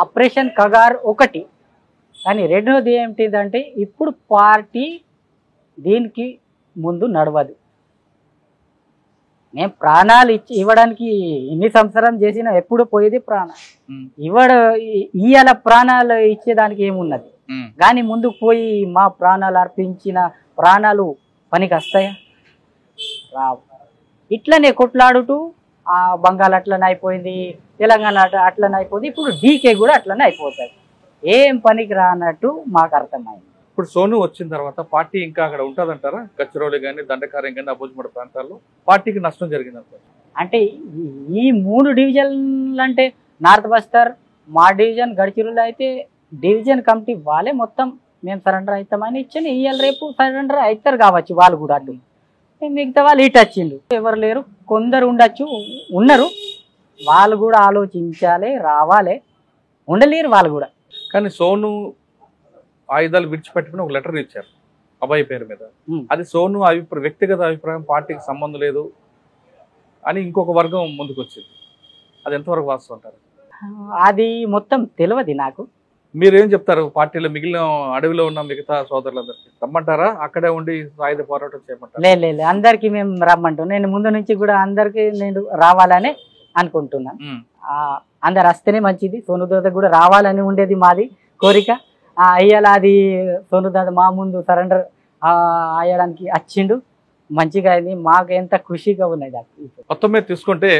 ఆపరేషన్ కగార్ ఒకటి, కానీ రెండోది ఏమిటిదంటే ఇప్పుడు పార్టీ దీనికి ముందు నడవదు. మేము ప్రాణాలు ఇవ్వడానికి ఎన్ని సంవత్సరం చేసినా ఎప్పుడు పోయేది ప్రాణం ఇవాళ ప్రాణాలు ఇచ్చేదానికి ఏమున్నది కానీ ముందుకు పోయి మా ప్రాణాలు అర్పించిన ప్రాణాలు పనికి వస్తాయా? రావు. ఇట్లనే కొట్లాడుతూ బంగాల్ అట్లనే అయిపోయింది, తెలంగాణ అట్లనే అయిపోయింది, ఇప్పుడు డీకే కూడా అట్లనే అయిపోతుంది. ఏం పనికి రానట్టు మాకు అర్థమైంది. ఇప్పుడు సోను వచ్చిన తర్వాత పార్టీ ఇంకా అక్కడ ఉంటుందంటారా? గచ్చిరోలి కానీ దండకార్యం కానీ అబోజ్మడ ప్రాంతాల్లో పార్టీకి నష్టం జరిగిందంటారు. అంటే ఈ 3 డివిజన్లు అంటే నార్త్ బస్తర్, మా డివిజన్, గడిచిరోలి అయితే డివిజన్ కమిటీ వాళ్ళే మొత్తం మేము సరెండర్ అవుతామని ఇచ్చాను. ఇవాళ రేపు సరెండర్ అవుతారు కావచ్చు వాళ్ళు కూడా. అటు మిగతా వాళ్ళు ఇటు వచ్చిండు, ఎవరు లేరు, కొందరు ఉండొచ్చు, ఉన్నారు, వాళ్ళు కూడా ఆలోచించాలి, రావాలి, ఉండలేరు వాళ్ళు కూడా. కానీ సోను ఆయుధాలు విడిచిపెట్టుకుని ఒక లెటర్ ఇచ్చారు అభయ్ పేరు మీద. అది సోను వ్యక్తిగత అభిప్రాయం, పార్టీకి సంబంధం లేదు అని ఇంకొక వర్గం ముందుకు వచ్చింది. అది ఎంతవరకు వాస్తవం అంటారు? అది మొత్తం తెలియదు నాకు. మీరేం చెప్తారు? పార్టీలో మిగిలిన అడవిలో ఉన్న మిగతా సోదరులందరికీ రమ్మంటారా? అక్కడే ఉండి సాయుధ పోరాటం చేయమంటారా? లేదు అందరికి మేము రమ్మంటాం. నేను ముందు నుంచి కూడా అందరికి నేను రావాలని అనుకుంటున్నాను. అందరు వస్తేనే మంచిది. సోనుదాద కూడా రావాలని ఉండేది మాది కోరిక. అయ్యాల అది సోనుదాద మా ముందు సరెండర్ అయ్యడానికి వచ్చిండు, మంచిగా అయింది. మాకు ఎంత ఖుషిగా ఉన్నది. మొత్తం మీద తీసుకుంటే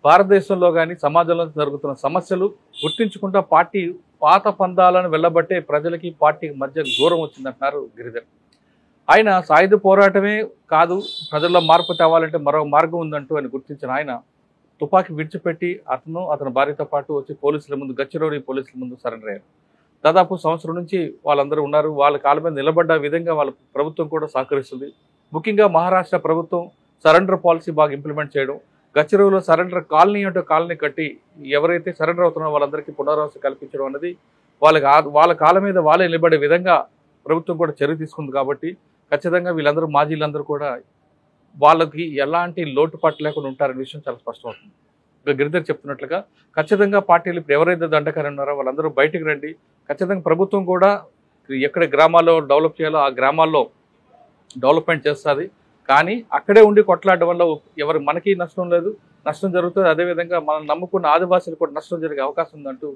భారతదేశంలో కానీ సమాజంలో జరుగుతున్న సమస్యలు గుర్తించుకుంటా పార్టీ పాత పందాలను వెళ్ళబట్టే ప్రజలకి పార్టీకి మధ్య దూరం వచ్చిందంటున్నారు గిరిధర్. ఆయన సాయుధ పోరాటమే కాదు, ప్రజల్లో మార్పు తేవాలంటే మరో మార్గం ఉందంటూ ఆయన గుర్తించిన ఆయన తుపాకీ విడిచిపెట్టి అతని భార్యతో పాటు వచ్చి పోలీసుల ముందు, గచ్చిరోలి పోలీసుల ముందు సరెండర్ అయ్యారు. దాదాపు సంవత్సరం నుంచి వాళ్ళందరూ ఉన్నారు. వాళ్ళ కాళ్ళ మీద నిలబడ్డ విధంగా వాళ్ళ ప్రభుత్వం కూడా సహకరిస్తుంది. ముఖ్యంగా మహారాష్ట్ర ప్రభుత్వం సరెండర్ పాలసీ బాగా ఇంప్లిమెంట్ చేయడం, గచ్చిరోలిలో సరెండర్ కాలనీ అంటే కాలనీ కట్టి ఎవరైతే సరెండర్ అవుతున్నారో వాళ్ళందరికీ పునరావాసం కల్పించడం అనేది వాళ్ళ కాళ్ళ మీద వాళ్ళే నిలబడే విధంగా ప్రభుత్వం కూడా చర్య తీసుకుంది. కాబట్టి ఖచ్చితంగా వీళ్ళందరూ మాజీలందరూ కూడా వాళ్ళకి ఎలాంటి లోటుపాటు లేకుండా ఉంటారనే విషయం చాలా స్పష్టమవుతుంది. ఇంకా గిరిధర్ చెప్తున్నట్లుగా ఖచ్చితంగా పార్టీలు ఇప్పుడు ఎవరైతే దండకారు ఉన్నారో వాళ్ళందరూ బయటికి రండి. ఖచ్చితంగా ప్రభుత్వం కూడా ఎక్కడ గ్రామాల్లో డెవలప్ చేయాలో ఆ గ్రామాల్లో డెవలప్మెంట్ చేస్తుంది. కానీ అక్కడే ఉండి కొట్లాడడం వల్ల ఎవరు మనకి నష్టం లేదు, నష్టం జరుగుతుంది. అదేవిధంగా మనం నమ్ముకున్న ఆదివాసులు కూడా నష్టం జరిగే అవకాశం ఉందంటూ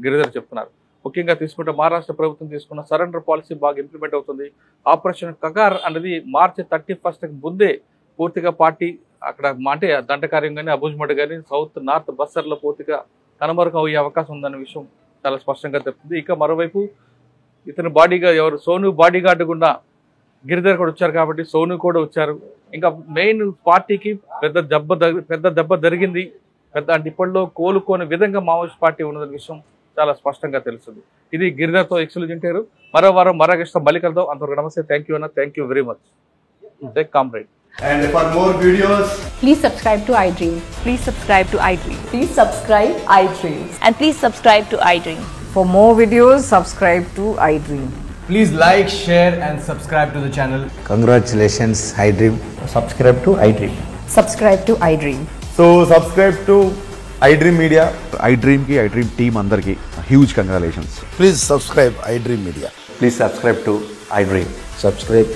గిరిధర్ చెప్తున్నారు. ముఖ్యంగా తీసుకుంటే మహారాష్ట్ర ప్రభుత్వం తీసుకున్న సరెండర్ పాలసీ బాగా ఇంప్లిమెంట్ అవుతుంది. ఆపరేషన్ కగార్ అనేది మార్చి 31 ముందే పూర్తిగా పార్టీ అక్కడ అంటే దండకార్యం కానీ, అబుజ్మడ్ కానీ, సౌత్ నార్త్ బస్తర్లో పూర్తిగా కనుమరుగు అయ్యే అవకాశం ఉందన్న విషయం చాలా స్పష్టంగా చెప్తుంది. ఇక మరోవైపు ఇతని బాడీగార్డ్ ఎవరు సోను బాడీగార్డు గుండా గిరిధర్ కూడా వచ్చారు కాబట్టి సోను కూడా వచ్చారు. ఇంకా మెయిన్ పార్టీకి పెద్ద దెబ్బ జరిగింది. అంటే ఇప్పట్లో కోలుకోని విధంగా మావోయిస్ట్ పార్టీ ఉన్నదన్న విషయం చాలా స్పష్టంగా తెలుస్తుంది. ఇది గిరిధర్తో ఎక్స్క్లూజివ్. మరో వారం మరో గెస్ట్తో మళ్ళీ కలుద్దాం. అంతవరకు నమస్తే. థ్యాంక్ యూ అన్న. Thank you very much. Comrade. And for more videos, please subscribe to iDream. Please subscribe to iDream. Please subscribe iDream. And please subscribe to iDream. For more videos, subscribe to iDream. please like, share and subscribe to the channel. Congratulations, iDream. Subscribe to iDream. Subscribe to iDream. So subscribe to iDream Media. iDream ki iDream team andarki huge congratulations. Please subscribe iDream Media. Please subscribe to iDream. Subscribe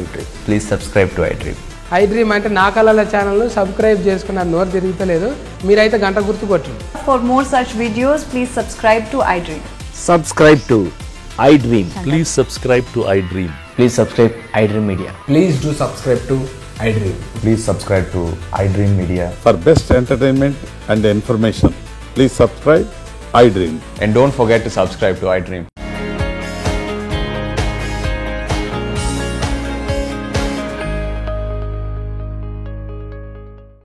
iDream. Please subscribe to iDream. iDream అంటే నా కళల channel subscribe చేసుకున్న నోరు తిరుగుతలేదు, మీరైతే గంట గుర్తు కొట్టండి. For more such videos, please subscribe to iDream. Subscribe to iDream. Please subscribe to iDream. Please subscribe iDream Media. Please do subscribe to iDream. Please subscribe to iDream Media. For best entertainment and information, please subscribe iDream. And don't forget to subscribe to iDream.